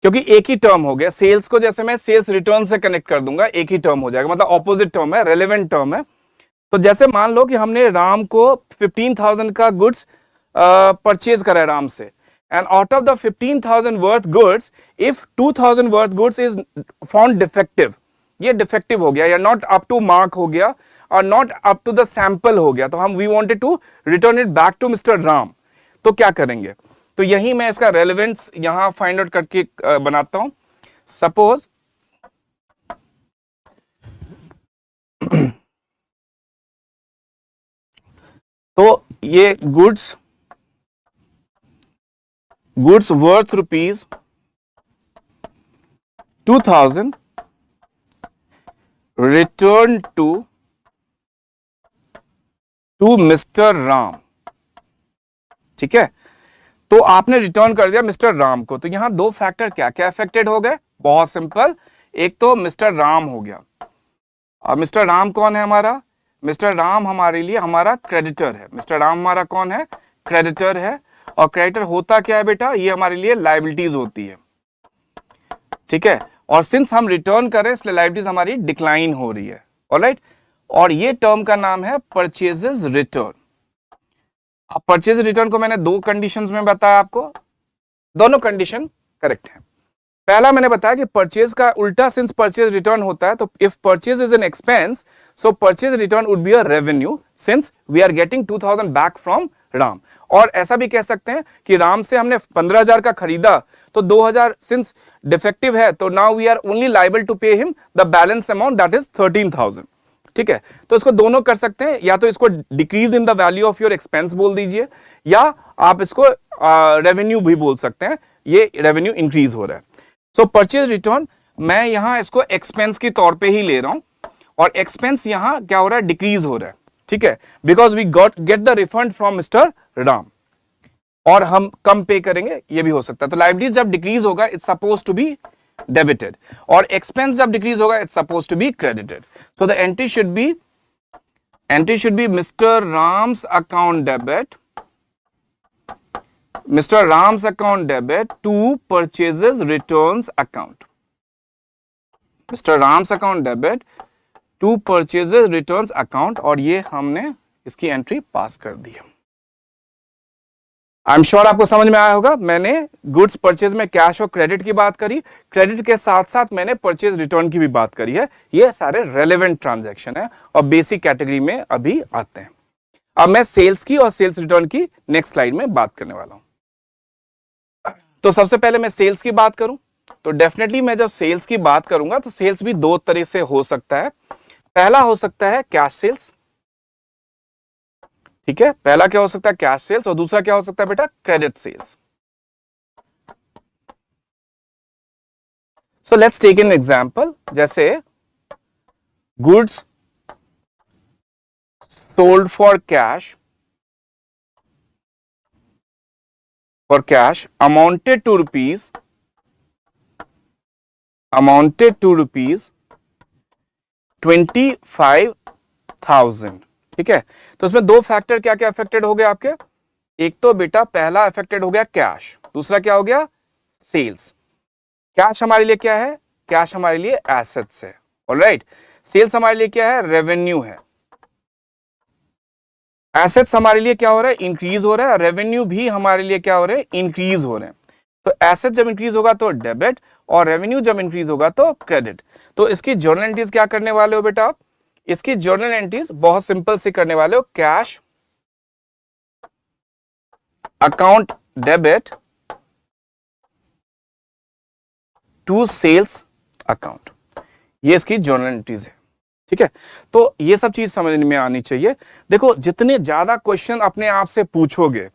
क्योंकि एक ही टर्म हो गया। सेल्स को जैसे मैं सेल्स रिटर्न से कनेक्ट कर दूंगा, एक ही टर्म हो जाएगा, मतलब ऑपोजिट टर्म है, रेलेवेंट टर्म है। तो जैसे मान लो कि हमने राम को 15,000 का गुड्स परचेज करा है राम से, and out of the 15,000 worth goods if 2,000 worth goods is found defective, ये डिफेक्टिव हो गया या नॉट अप टू मार्क हो गया और not up to the sample हो गया, तो हम we wanted to return it back to mister Ram. तो क्या करेंगे, तो यही मैं इसका रेलेवेंस यहां फाइंड आउट करके बनाता हूं। सपोज तो ये goods worth ₹2,000 return to mister Ram. ठीक है, तो आपने रिटर्न कर दिया मिस्टर राम को। तो यहां दो फैक्टर क्या क्या अफेक्टेड हो गए, बहुत सिंपल। एक तो मिस्टर राम हो गया। अब मिस्टर राम कौन है हमारा, मिस्टर राम हमारे लिए हमारा क्रेडिटर है। मिस्टर राम हमारा कौन है, क्रेडिटर है। और क्रेडिटर होता क्या है बेटा, ये हमारे लिए लायबिलिटीज होती है। ठीक है, और सिंस हम रिटर्न कर रहे हैं इसलिए लायबिलिटीज हमारी डिक्लाइन हो रही है, ऑलराइट। और ये टर्म का नाम है परचेजेस रिटर्न। अब परचेज रिटर्न को मैंने दो कंडीशंस में बताया आपको, दोनों कंडीशन करेक्ट है। पहला मैंने बताया कि परचेज का उल्टा, सिंस परचेज रिटर्न होता है तो if purchase is an expense so purchase return would be a revenue since we are getting 2,000 back from Ram. और ऐसा भी कह सकते हैं कि राम से हमने 15,000 का खरीदा तो 2,000 सिंस डिफेक्टिव है तो now we are only liable to pay him the balance amount that is 13,000। ठीक है, तो इसको दोनों कर सकते हैं, या तो इसको decrease in the value of your expense बोल दीजिए या आप इसको रेवेन्यू भी बोल सकते हैं, ये रेवेन्यू इंक्रीज हो रहा है। सो परचेज रिटर्न मैं यहां इसको एक्सपेंस के तौर पे ही ले रहा हूं और एक्सपेंस यहां क्या हो रहा है, डिक्रीज हो रहा है। ठीक है, because we get the refund from mister Ram और हम कम पे करेंगे, ये भी हो सकता है। तो लायबिलिटीज जब डिक्रीज होगा it's suppose to be debited और एक्सपेंस जब डिक्रीज होगा it's suppose to be credited. So the entry should be mister Ram's account debit, mister Ram's account debit to purchases returns account, mister Ram's account debit to purchases returns account. और ये हमने इसकी entry पास कर दी है। I am sure आपको समझ में आया होगा। मैंने गुड्स परचेज में कैश और क्रेडिट की बात करी, क्रेडिट के साथ साथ मैंने परचेज रिटर्न की भी बात करी है। ये सारे रेलेवेंट ट्रांजैक्शन है और बेसिक कैटेगरी में अभी आते हैं। अब मैं सेल्स की और सेल्स रिटर्न की नेक्स्ट स्लाइड में बात करने वाला हूं। तो सबसे पहले मैं सेल्स की बात करूं तो डेफिनेटली मैं जब सेल्स की बात करूंगा तो सेल्स भी दो तरह से हो सकता है। पहला हो सकता है कैश सेल्स, ठीक है, पहला क्या हो सकता है, कैश सेल्स, और दूसरा क्या हो सकता है बेटा, credit sales. So let's take an example, जैसे goods sold for cash for cash amounted to rupees 25,000। ठीक है, तो इसमें दो फैक्टर क्या क्या अफेक्टेड हो गए आपके, एक तो बेटा पहला अफेक्टेड हो गया कैश, दूसरा क्या हो गया सेल्स। कैश हमारे लिए क्या है, कैश हमारे लिए एसेट्स है, ऑलराइट। सेल्स हमारे लिए क्या है, रेवेन्यू है। एसेट्स हमारे लिए क्या हो रहा है, इंक्रीज हो रहा है, रेवेन्यू भी हमारे लिए क्या हो रहा है, इंक्रीज हो रहे हैं। तो एसेट जब इंक्रीज होगा तो डेबिट, और रेवेन्यू जब इंक्रीज होगा तो क्रेडिट। तो इसकी जर्नल एंट्रीज क्या करने वाले हो बेटा आप, इसकी जर्नल एंट्रीज बहुत सिंपल से करने वाले हो, cash account debit to sales account, ये इसकी जर्नल एंट्रीज है। ठीक है, तो ये सब चीज समझ में आनी चाहिए। देखो जितने ज्यादा क्वेश्चन अपने आप से पूछोगे,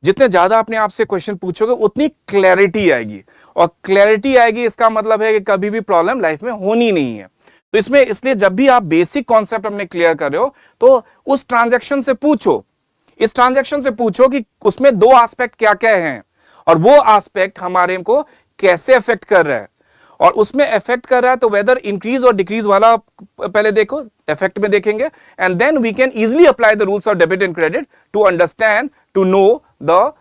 जितने ज्यादा अपने आप से क्वेश्चन पूछोगे उतनी क्लैरिटी आएगी, और क्लैरिटी आएगी इसका मतलब है कि कभी भी प्रॉब्लम लाइफ में होनी नहीं है। तो इसमें इसलिए जब भी आप बेसिक कॉन्सेप्ट अपने क्लियर कर रहे हो तो उस ट्रांजैक्शन से पूछो, इस ट्रांजैक्शन से पूछो कि उसमें दो एस्पेक्ट क्या क्या हैं, और वो एस्पेक्ट हमारे को कैसे अफेक्ट कर रहा है, और उसमें इफेक्ट कर रहा है तो वेदर इंक्रीज और डिक्रीज वाला पहले देखो, इफेक्ट में देखेंगे, and then we can easily apply the rules of debit and credit to understand, to know the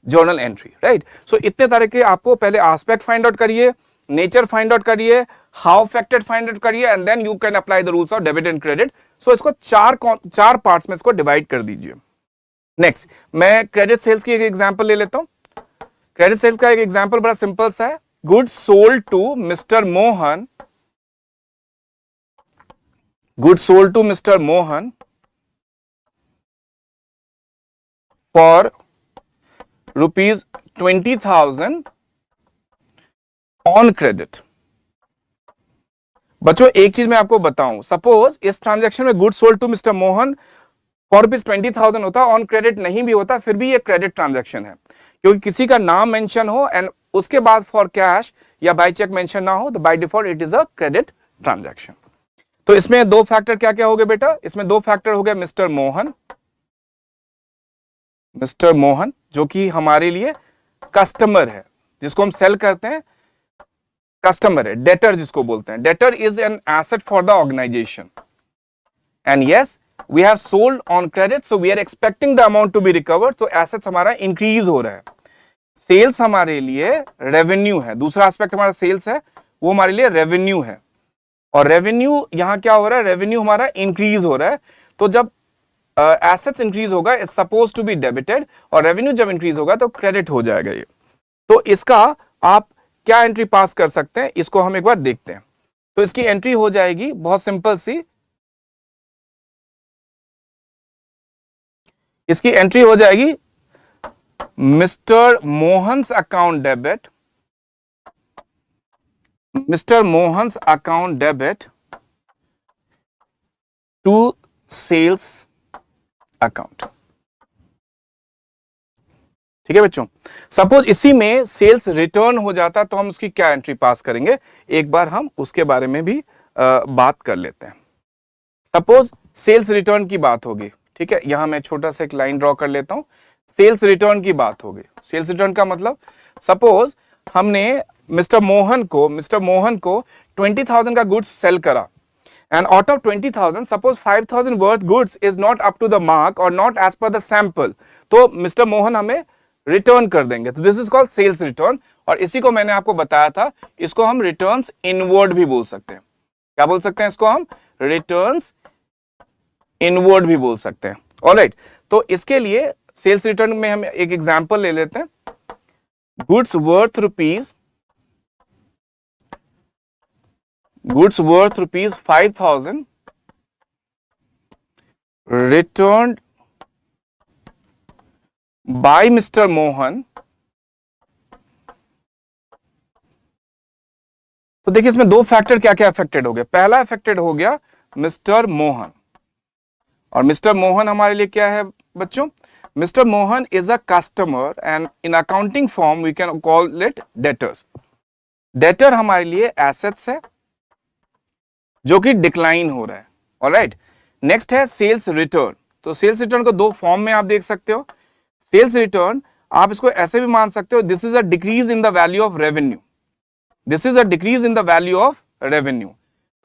journal entry, right. So इतने तरह के आपको पहले एस्पेक्ट फाइंड आउट करिए, नेचर फाइंड आउट करिए, हाउ अफेक्टेड फाइंड आउट करिए, and then you can apply the rules of debit and credit. So इसको चार पार्ट्स में इसको डिवाइड कर दीजिए। नेक्स्ट मैं क्रेडिट सेल्स की एक एग्जांपल ले लेता हूं। क्रेडिट सेल्स का एक एग्जांपल बड़ा सिंपल सा है, goods sold to Mr. Mohan, goods sold to Mr. Mohan for rupees 20,000 on credit। बच्चों एक चीज मैं आपको बताऊं, सपोज इस ट्रांजैक्शन में good sold to mister Mohan for rupees 20,000 होता, ऑन क्रेडिट नहीं भी होता, फिर भी ये क्रेडिट ट्रांजैक्शन है, क्योंकि किसी का नाम मेंशन हो एंड उसके बाद फॉर कैश या बाय चेक मेंशन ना हो तो by default it is a credit transaction. तो इसमें दो फैक्टर क्या क्या हो गए बेटा, इसमें दो फैक्टर हो गए मिस्टर मोहन जो कि हमारे लिए कस्टमर है, जिसको हम सेल करते हैं, कस्टमर है। डेटर जिसको बोलते हैं, debtor is an asset for the organisation, and yes we have sold on credit, so we are expecting the amount to be recovered, तो एसेट्स हमारा इंक्रीज हो रहा है। सेल्स हमारे लिए रेवेन्यू है, दूसरा एस्पेक्ट हमारा सेल्स है, वो हमारे लिए रेवेन्यू है, और रेवेन्यू यहां क्या हो रहा है, रेवेन्यू हमारा इंक्रीज हो रहा है। तो जब एसेट्स इंक्रीज होगा it's suppose to be debited, और रेवेन्यू जब इंक्रीज होगा तो क्रेडिट हो जाएगा ये। तो इसका आप क्या एंट्री पास कर सकते हैं, इसको हम एक बार देखते हैं। तो इसकी एंट्री हो जाएगी बहुत सिंपल सी, इसकी एंट्री हो जाएगी mister Mohan's account debit, mister Mohan's account debit to sales account. ठीक है बच्चों, सपोज इसी में सेल्स रिटर्न हो जाता तो हम उसकी क्या एंट्री पास करेंगे, एक बार हम उसके बारे में भी बात कर लेते हैं। सपोज सेल्स रिटर्न की बात होगी, ठीक है, यहां मैं छोटा सा एक लाइन ड्रॉ कर लेता हूं। सेल्स रिटर्न की बात होगी, सेल्स रिटर्न का मतलब सपोज हमने मिस्टर मोहन को 20,000 का गुड्स सेल करा, and out of 20,000 suppose 5,000 worth goods is not up to the mark और not as per the sample, तो मिस्टर मोहन हमें रिटर्न कर देंगे, तो this is called sales return. और इसी को मैंने आपको बताया था, इसको हम रिटर्न्स इनवर्ड भी बोल सकते हैं। क्या बोल सकते हैं इसको हम, रिटर्न्स इनवर्ड भी बोल सकते हैं, ऑलराइट। तो इसके लिए सेल्स रिटर्न में हम एक एग्जांपल ले लेते हैं, goods worth rupees 5,000 returned by Mr. Mohan. तो देखिए इसमें दो फैक्टर क्या क्या अफेक्टेड हो गए, पहला अफेक्टेड हो गया मिस्टर मोहन, और मिस्टर मोहन हमारे लिए क्या है बच्चों, mister Mohan is a customer and in accounting form we can call it debtors. Debtor हमारे लिए एसेट्स है जो कि डिक्लाइन हो रहा है, ऑलराइट। नेक्स्ट है सेल्स रिटर्न, तो सेल्स रिटर्न को दो फॉर्म में आप देख सकते हो। सेल्स रिटर्न आप इसको ऐसे भी मान सकते हो, this is a decrease in the value of revenue, this is a decrease in the value of revenue.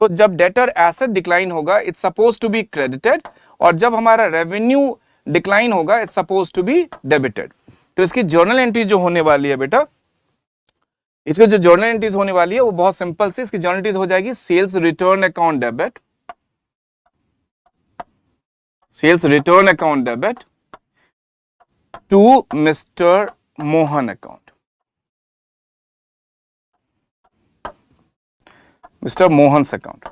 तो जब डेटर एसेट डिक्लाइन होगा it's suppose to be credited, और जब हमारा रेवेन्यू डिक्लाइन होगा it's suppose to be debited. तो इसकी journal entry जो होने वाली है बेटा, इसकी जो जर्नल एंट्रीज होने वाली है वो बहुत सिंपल सी, इसकी जर्नल एंट्रीज हो जाएगी sales return account debit, sales return account debit to mister Mohan account, mister Mohan's account,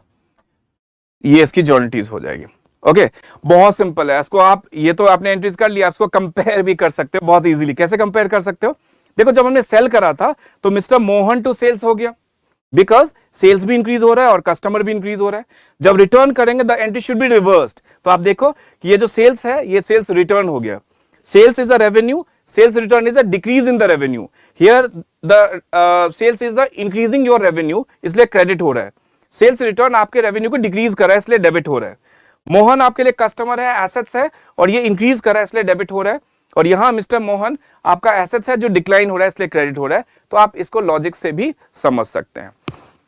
ये इसकी जर्नल एंट्रीज हो जाएगी। ओके बहुत सिंपल है, इसको आप, ये तो आपने एंट्रीज कर लिया, इसको कंपेयर भी कर सकते हो बहुत इजीली। कैसे कंपेयर कर सकते हो? देखो जब हमने सेल करा था तो मिस्टर मोहन टू सेल्स हो गया, बिकॉज सेल्स भी इंक्रीज हो रहा है और कस्टमर भी इंक्रीज हो रहा है। जब रिटर्न करेंगे the entry should be reversed, तो आप देखो कि ये जो सेल्स है ये सेल्स रिटर्न हो गया, sales is a revenue, sales return is a decrease in the revenue, here the sales is the increasing your revenue, इसलिए क्रेडिट हो रहा है। सेल्स रिटर्न आपके रेवेन्यू को डिक्रीज कर रहा है इसलिए डेबिट हो रहा है। मोहन आपके लिए कस्टमर है, एसेट्स है, और ये इंक्रीज कर रहा है इसलिए डेबिट हो रहा है, और यहां मिस्टर मोहन आपका एसेट्स है जो डिक्लाइन हो रहा है इसलिए क्रेडिट हो रहा है। तो आप इसको लॉजिक से भी समझ सकते हैं।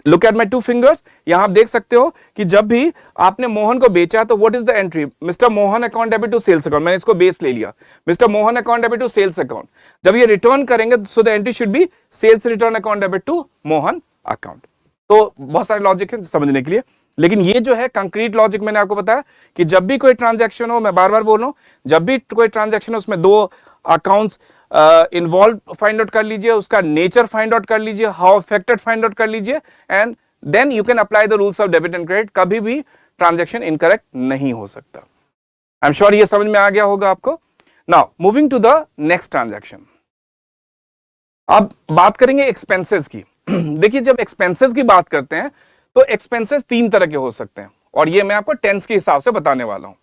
लुक एट माई 2 फिंगर्स, यहां आप देख सकते हो कि जब भी आपने मोहन को बेचा तो what is the entry, mister Mohan account debit to sales account, मैंने इसको बेस ले लिया, mister Mohan account debit to sales account. जब ये रिटर्न करेंगे so the entry should be sales return account debit to Mohan account. तो बहुत सारे लॉजिक है समझने के लिए, लेकिन ये जो है कंक्रीट लॉजिक मैंने आपको बताया कि जब भी कोई ट्रांजैक्शन हो, मैं बार बार बोल रहा हूं, जब भी कोई ट्रांजैक्शन हो उसमें 2 अकाउंट्स इन्वॉल्व फाइंड आउट कर लीजिए, उसका नेचर फाइंड आउट कर लीजिए, हाउ अफेक्टेड फाइंड आउट कर लीजिए, and then you can apply the rules of debit and credit. कभी भी ट्रांजैक्शन इनकरेक्ट नहीं हो सकता। आई एम श्योर ये समझ में आ गया होगा आपको। Now moving to the next transaction, अब बात करेंगे एक्सपेंसेस की। देखिए जब एक्सपेंसेस की बात करते हैं तो एक्सपेंसेस 3 तरह के हो सकते हैं, और ये मैं आपको टेंस के हिसाब से बताने वाला हूं।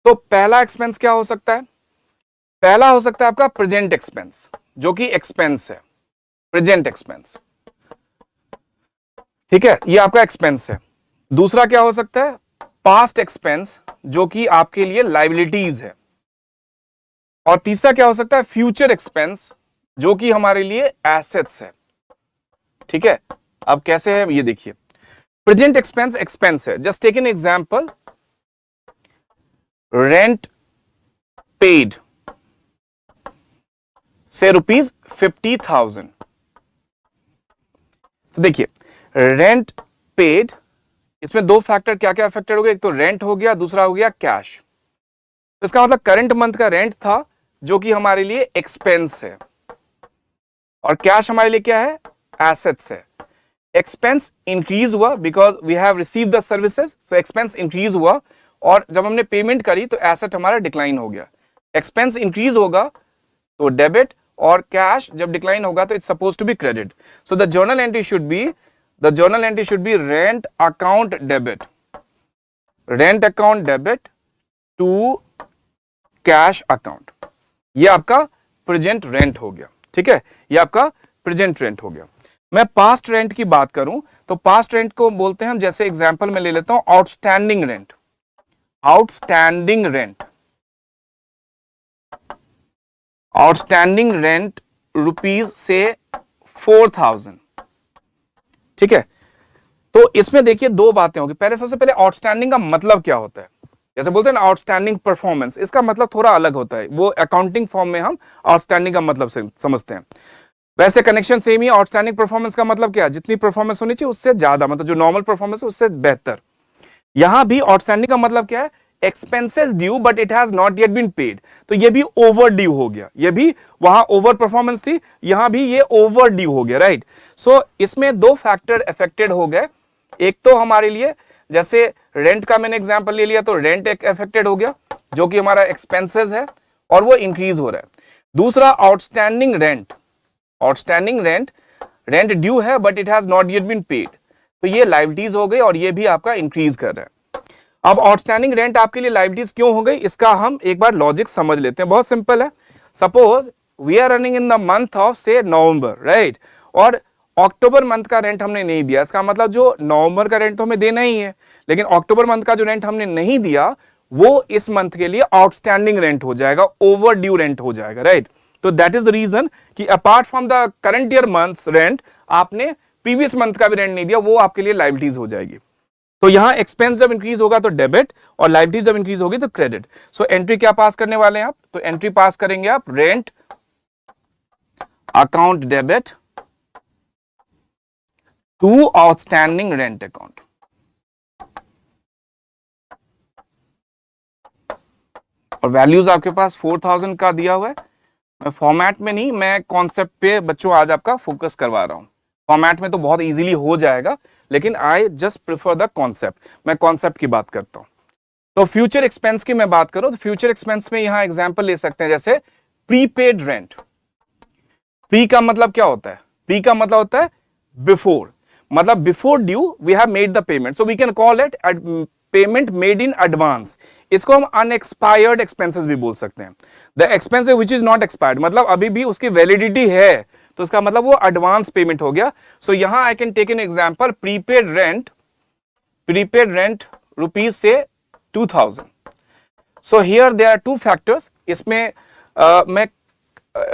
तो पहला एक्सपेंस क्या हो सकता है? पहला हो सकता है आपका प्रेजेंट एक्सपेंस, जो कि एक्सपेंस है, प्रेजेंट एक्सपेंस, ठीक है, ये आपका एक्सपेंस है। दूसरा क्या हो सकता है? पास्ट एक्सपेंस, जो कि आपके लिए लायबिलिटीज है। और तीसरा क्या हो सकता है? फ्यूचर एक्सपेंस, जो कि हमारे लिए एसेट्स है। ठीक है, अब कैसे है ये देखिए। प्रेजेंट एक्सपेंस एक्सपेंस है, just take an example, rent paid say ₹50,000। तो देखिए रेंट पेड, इसमें 2 फैक्टर क्या क्या अफेक्टेड हो गए, एक तो रेंट हो गया, दूसरा हो गया कैश। तो इसका मतलब करंट मंथ का रेंट था जो कि हमारे लिए एक्सपेंस है, और कैश हमारे लिए क्या है? एसेट्स है। एक्सपेंस इंक्रीज हुआ because we have receive the services, so expense increase हुआ, और जब हमने पेमेंट करी तो एसेट हमारा डिक्लाइन हो गया। एक्सपेंस इंक्रीज होगा तो डेबिट, और कैश जब डिक्लाइन होगा तो it's suppose to be credit. So the journal entry should be rent account debit, rent account debit to cash account. ये आपका प्रेजेंट रेंट हो गया। ठीक है, ये आपका प्रेजेंट रेंट हो गया। मैं पास्ट रेंट की बात करूं तो पास्ट रेंट को बोलते हैं हम, जैसे एग्जांपल में ले लेता हूं, outstanding rent. Outstanding rent, outstanding rent rupees से 4,000। ठीक है, तो इसमें देखिए 2 बातें होगी। पहले सबसे पहले आउटस्टैंडिंग का मतलब क्या होता है? जैसे बोलते हैं ना आउटस्टैंडिंग परफॉर्मेंस, इसका मतलब थोड़ा अलग होता है, वो अकाउंटिंग फॉर्म में हम आउटस्टैंडिंग का मतलब से समझते हैं। वैसे कनेक्शन सेम ही। आउटस्टैंडिंग परफॉर्मेंस का मतलब क्या है? जितनी परफॉर्मेंस होनी चाहिए उससे ज्यादा, मतलब जो नॉर्मल परफॉर्मेंस है उससे बेहतर। यहां भी आउटस्टैंडिंग का मतलब क्या है? Expenses due but it has not yet been paid. तो ये भी ओवर ड्यू हो गया, ये भी, वहां ओवर परफॉर्मेंस थी, यहां भी ये ओवर ड्यू हो गया, राइट। सो इसमें 2 फैक्टर अफेक्टेड हो गए। एक तो हमारे लिए, जैसे रेंट का मैंने एग्जांपल ले लिया, तो रेंट एक अफेक्टेड हो गया जो कि हमारा एक्सपेंसेस है और वो इंक्रीज हो रहा है। दूसरा outstanding rent, outstanding rent, rent due है but it has not yet been paid, तो ये लायबिलिटीज हो गई और ये भी आपका इंक्रीज कर रहा है। अब आउटस्टैंडिंग रेंट आपके लिए लायबिलिटीज क्यों हो गई, इसका हम एक बार लॉजिक समझ लेते हैं। बहुत सिंपल है। Suppose we are running in the month of say November, right, और अक्टूबर मंथ का रेंट हमने नहीं दिया। इसका मतलब जो नवंबर का रेंट तो हमें देना ही है, लेकिन अक्टूबर मंथ का जो रेंट हमने नहीं दिया वो इस मंथ के लिए आउटस्टैंडिंग रेंट हो जाएगा, ओवर ड्यू रेंट हो जाएगा, राइट। तो दैट इज द रीजन कि apart from the current year months rent आपने प्रीवियस मंथ का भी रेंट नहीं दिया, वो आपके लिए लायबिलिटीज हो जाएगी। तो यहां एक्सपेंस जब इंक्रीज होगा तो डेबिट और लायबिलिटीज जब इंक्रीज होगी तो क्रेडिट। सो एंट्री क्या पास करने वाले हैं आप? तो एंट्री पास करेंगे आप rent account debit to outstanding rent account. और वैल्यूज आपके पास 4000 का दिया हुआ है। मैं फॉर्मेट में नहीं, मैं कॉन्सेप्ट पे बच्चों आज आपका फोकस करवा रहा हूं। फॉर्मेट में तो बहुत इजीली हो जाएगा, लेकिन I just prefer the concept, मैं कॉन्सेप्ट की बात करता हूं। तो फ्यूचर एक्सपेंस की मैं बात करूं तो फ्यूचर एक्सपेंस में यहां एग्जांपल ले सकते हैं, जैसे प्रीपेड रेंट। प्री का मतलब क्या होता है? प्री का मतलब होता है बिफोर, मतलब before due we have made the payment, so we can call it payment made in advance. इसको हम अनएक्सपायर्ड एक्सपेंसेस भी बोल सकते हैं। The expense which is not expired, मतलब अभी भी उसकी वैलिडिटी है, तो उसका मतलब वो एडवांस पेमेंट हो गया। सो यहां I can take an example, prepaid rent rupees say 2000। So here there are two factors. इसमें मैं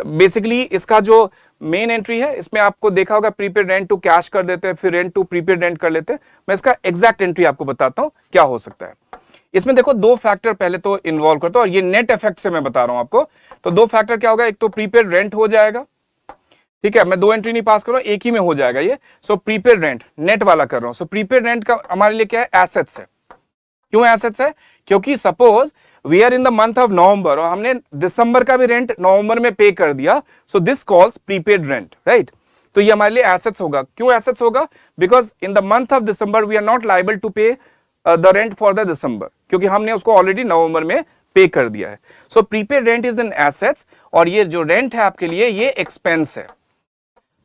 बेसिकली इसका जो मेन एंट्री है, इसमें आपको देखा होगा प्रीपेड रेंट टू कैश कर देते हैं, फिर रेंट टू प्रीपेड रेंट कर लेते हैं। मैं इसका एग्जैक्ट एंट्री आपको बताता हूं क्या हो सकता है। इसमें देखो दो फैक्टर पहले तो इन्वॉल्व करता हूं, और ये नेट इफेक्ट से मैं बता रहा हूं आपको। तो दो फैक्टर क्या होगा, एक तो प्रीपेड रेंट हो जाएगा, ठीक है, मैं दो एंट्री नहीं पास कर रहा हूं, एक ही में हो जाएगा ये। सो प्रीपेड रेंट नेट वाला कर रहा हूं। सो प्रीपेड रेंट का हमारे लिए क्या है? एसेट्स है। क्यों एसेट्स है? क्योंकि suppose we are in the month of November और हमने दिसंबर का भी रेंट नवंबर में पे कर दिया, so this calls prepaid rent, right. तो ये हमारे लिए एसेट्स होगा। क्यों एसेट्स होगा? Because in the month of December we are not liable to pay the rent for the December, क्योंकि हमने उसको ऑलरेडी नवंबर में पे कर दिया है। So prepaid rent is an assets, और ये जो रेंट है आपके लिए ये एक्सपेंस है।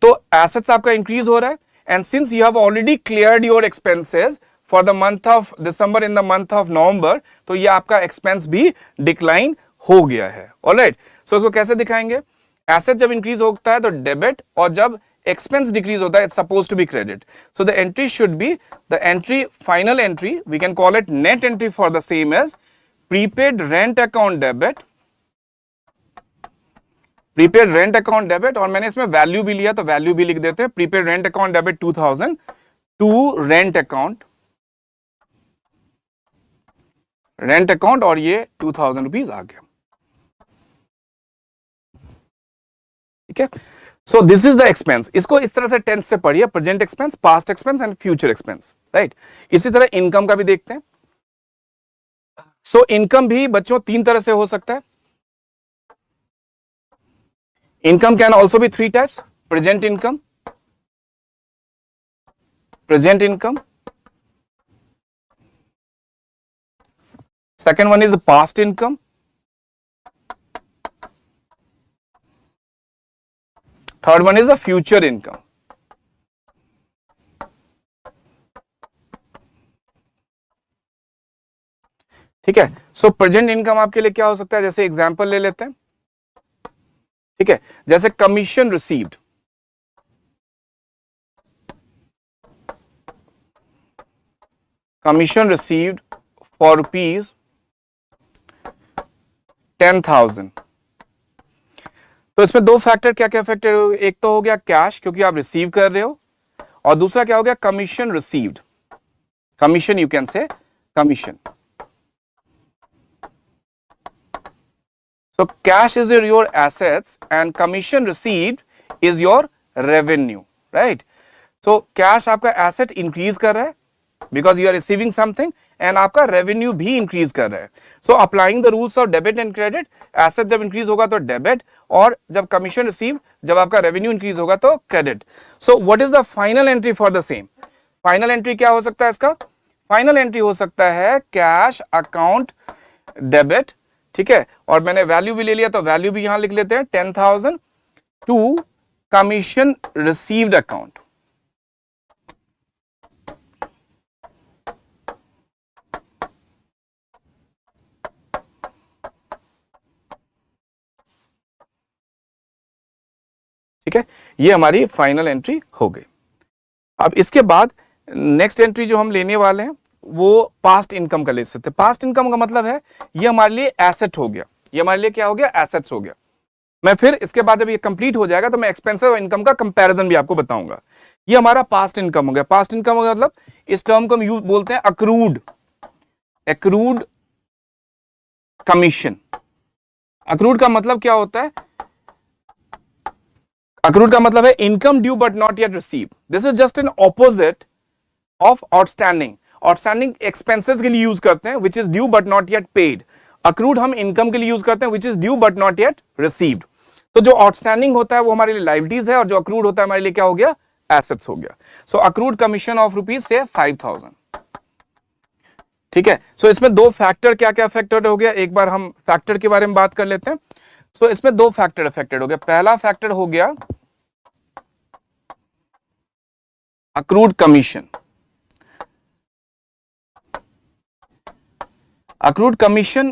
तो एसेट्स आपका इंक्रीज हो रहा है, and since you have already cleared your expenses for the month of December in the month of नवंबर, तो ये आपका एक्सपेंस भी डिक्लाइन हो गया है। ऑलराइट, सो इसको कैसे दिखाएंगे? एसेट जब इंक्रीज होता है तो डेबिट, और जब एक्सपेंस डिक्रीज होता है it's suppose to be credit. So the entry should be the entry, final entry, we can call it net entry for the same as prepaid rent account debit, prepaid rent account debit, और मैंने इसमें value भी लिया तो value भी लिख देते हैं, prepaid rent account debit 2000 to rent account, और ये 2000 रुपीज आ गया, ठीक है। So this is the expense. इसको इस तरह से टेंस से पढ़िए, present expense, past expense and future expense, right. इसी तरह इनकम का भी देखते हैं। सो इनकम भी बच्चों तीन तरह से हो सकता है। Income can also be three types: present income, second one is past income, third one is a future income. ठीक है। सो प्रेजेंट इनकम आपके लिए क्या हो सकता है? जैसे एग्जांपल ले लेते हैं, ठीक है, जैसे कमीशन रिसीव्ड, फॉर रुपीज 10,000। तो इसमें दो फैक्टर, क्या क्या फैक्टर? एक तो हो गया कैश, क्योंकि आप रिसीव कर रहे हो, और दूसरा क्या हो गया? Commission received, commission, you can say commission. So cash is your assets and commission received is your revenue, right? So cash आपका asset increase कर रहा है because you are receiving something, and आपका revenue भी increase कर रहा है. So applying the rules of debit and credit, asset जब increase होगा तो debit, और जब commission receive, जब आपका revenue increase होगा तो credit. So what is the final entry for the same? Final entry क्या हो सकता है इसका? Final entry हो सकता है cash account debit, ठीक है, और मैंने वैल्यू भी ले लिया तो वैल्यू भी यहां लिख लेते हैं 10,000 टू कमीशन रिसीव्ड अकाउंट। ठीक है, ये हमारी फाइनल एंट्री हो गई। अब इसके बाद नेक्स्ट एंट्री जो हम लेने वाले हैं वो पास्ट इनकम का ले सकते हैं। पास्ट इनकम का मतलब है ये हमारे लिए एसेट हो गया, ये हमारे लिए क्या हो गया? एसेट्स हो गया। मैं फिर इसके बाद जब ये कंप्लीट हो जाएगा तो मैं एक्सपेंसेस और इनकम का कंपैरिजन भी आपको बताऊंगा। ये हमारा पास्ट इनकम हो गया। पास्ट इनकम हो गया मतलब इस टर्म को हम यूज बोलते हैं अक्रूड कमीशन। अक्रूड का मतलब क्या होता है? अक्रूड का मतलब है income due but not yet receive. This is just an opposite of outstanding. Outstanding expenses के लिए यूज करते हैं which is due but not yet paid. Accrued हम इनकम के लिए यूज करते हैं which is due but not yet received. तो जो आउटस्टैंडिंग होता है वो हमारे लिए लायबिलिटीज है और जो अक्रूड होता है हमारे लिए क्या हो गया? एसेट्स हो गया। सो अक्रूड कमीशन ऑफ रुपीज से 5000। ठीक है। सो इसमें दो फैक्टर क्या क्या अफेक्टेड हो गया, एक बार हम फैक्टर के बारे में बात कर लेते हैं। सो इसमें दो फैक्टर अफेक्टेड हो गया। पहला फैक्टर हो गया accrued commission. Accrued commission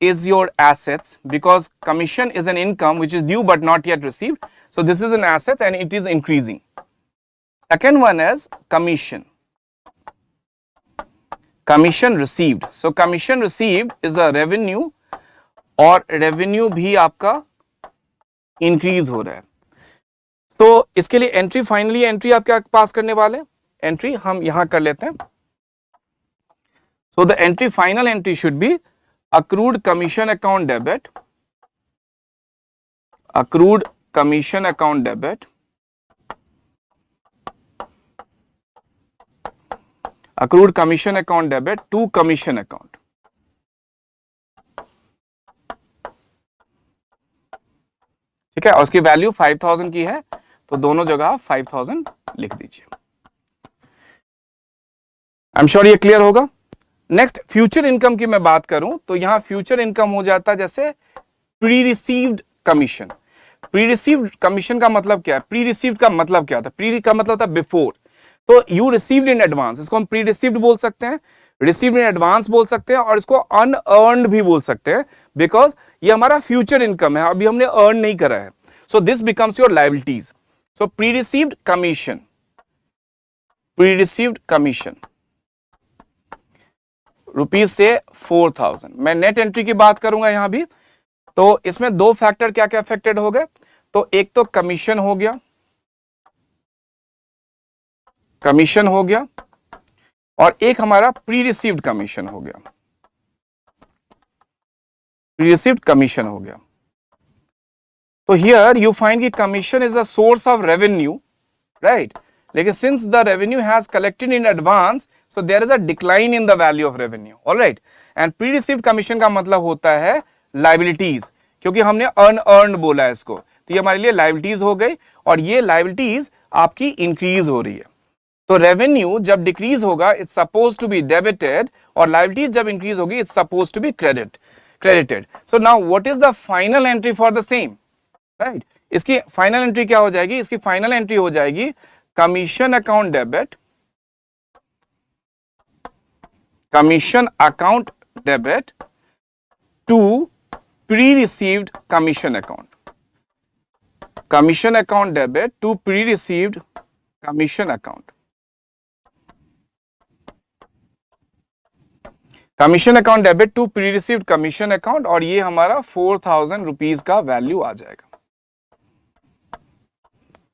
is your assets because commission is an income which is due but not yet received. So this is an asset and it is increasing. Second one is commission. Commission received. So commission received is a revenue और revenue भी आपका increase हो रहा है। So इसके लिए entry finally entry आप क्या पास करने वाले? Entry हम यहां कर लेते हैं। So the entry, final entry should be accrued commission account debit, accrued commission account debit, accrued commission account debit to commission account. ठीक है, और उसकी वैल्यू 5000 की है तो दोनों जगह 5000 लिख दीजिए। आई एम श्योर ये क्लियर होगा। नेक्स्ट फ्यूचर इनकम की मैं बात करूं तो यहां फ्यूचर इनकम हो जाता है जैसे pre received commission. Pre received commission का मतलब क्या है? प्री रिसीव्ड का मतलब क्या होता है? प्री का मतलब होता है बिफोर। तो यू रिसीव्ड इन एडवांस, इसको हम प्री रिसीव्ड बोल सकते हैं, रिसीव्ड इन एडवांस बोल सकते हैं और इसको अनअर्न्ड भी बोल सकते हैं बिकॉज ये हमारा फ्यूचर इनकम है, अभी हमने अर्न नहीं करा है। So this becomes your liabilities. So pre received commission, pre received commission rupees से 4000। मैं नेट एंट्री की बात करूंगा यहां भी। तो इसमें दो फैक्टर क्या क्या अफेक्टेड हो गए? तो एक तो कमीशन हो गया, कमीशन हो गया और एक हमारा प्री रिसीव्ड कमीशन हो गया, प्री रिसीव्ड कमीशन हो गया। तो हियर यू फाइंड कि commission is a source of revenue, right? लेकिन since the revenue has collected in advance so there is a decline in the value of revenue, all right? and pre-received commission का मतलब होता है liabilities, क्योंकि हमने unearned बोला है इसको, तो ये हमारे लिए liabilities हो गई और ये liabilities आपकी increase हो रही है। तो revenue जब decrease होगा it's supposed to be debited और liabilities जब increase होगी it's supposed to be credited. So now what is the final entry for the same, right? इसकी final entry क्या हो जाएगी? इसकी final entry हो जाएगी commission account debit, commission account debit to pre-received commission account, commission account debit to pre-received commission account, commission account debit to pre-received commission account और ये हमारा 4000 रुपीज का वैल्यू आ जाएगा।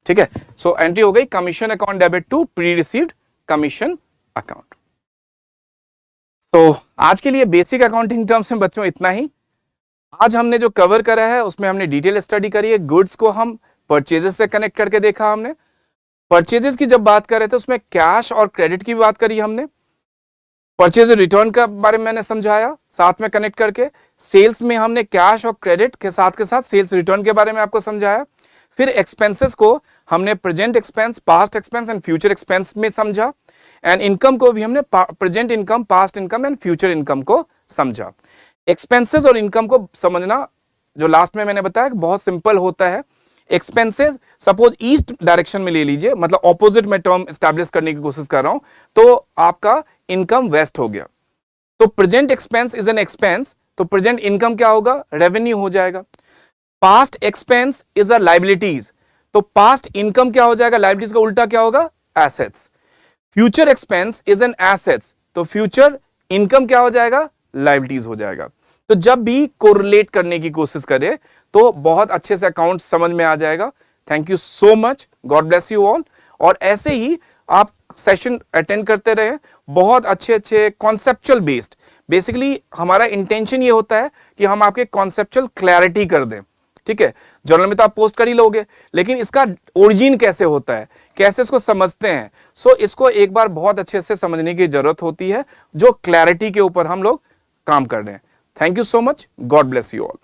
ठीक है, सो एंट्री हो गई commission account debit to pre received commission account. तो आज के लिए बेसिक अकाउंटिंग टर्म्स में बच्चों इतना ही। आज हमने जो कवर करा है उसमें हमने डिटेल स्टडी करी है। गुड्स को हम परचेजेस से कनेक्ट करके देखा हमने। परचेजेस की जब बात कर रहे थे उसमें कैश और क्रेडिट की भी बात करी हमने। परचेज रिटर्न का बारे में मैंने समझाया साथ में कनेक्ट करके। सेल्स में हमने कैश और क्रेडिट के साथ सेल्स रिटर्न के बारे में आपको समझाया। फिर एक्सपेंसेस को हमने present expense, past expense and future expense में समझा। एंड इनकम को भी हमने present income, past income and future income को समझा। एक्सपेंसेस और इनकम को समझना जो लास्ट में मैंने बताया बहुत सिंपल होता है। एक्सपेंसेस सपोज ईस्ट डायरेक्शन में ले लीजिए, मतलब ऑपोजिट में टर्म एस्टैब्लिश करने की कोशिश कर रहा हूं, तो आपका इनकम वेस्ट हो गया। तो present expense is an expense, तो प्रेजेंट इनकम क्या होगा? रेवेन्यू हो जाएगा। Past expense is a liabilities, तो पास्ट इनकम क्या हो जाएगा? लायबिलिटीज का उल्टा क्या होगा? Assets. Future expense is an assets, तो फ्यूचर इनकम क्या हो जाएगा? लायबिलिटीज हो जाएगा। तो जब भी कोरिलेट करने की कोशिश करें तो बहुत अच्छे से अकाउंट समझ में आ जाएगा। Thank you so much, God bless you all. और ऐसे ही आप सेशन अटेंड करते रहे, बहुत अच्छे अच्छे कॉन्सेप्चुअल बेस्ड। बेसिकली हमारा इंटेंशन ये होता है कि हम आपके कॉन्सेप्चुअल क्लैरिटी कर दें, ठीक है। जर्नल में तो आप पोस्ट कर ही लोगे, लेकिन इसका ओरिजिन कैसे होता है, कैसे इसको समझते हैं, सो इसको एक बार बहुत अच्छे से समझने की जरूरत होती है, जो क्लैरिटी के ऊपर हम लोग काम कर रहे हैं। Thank you so much, God bless you all.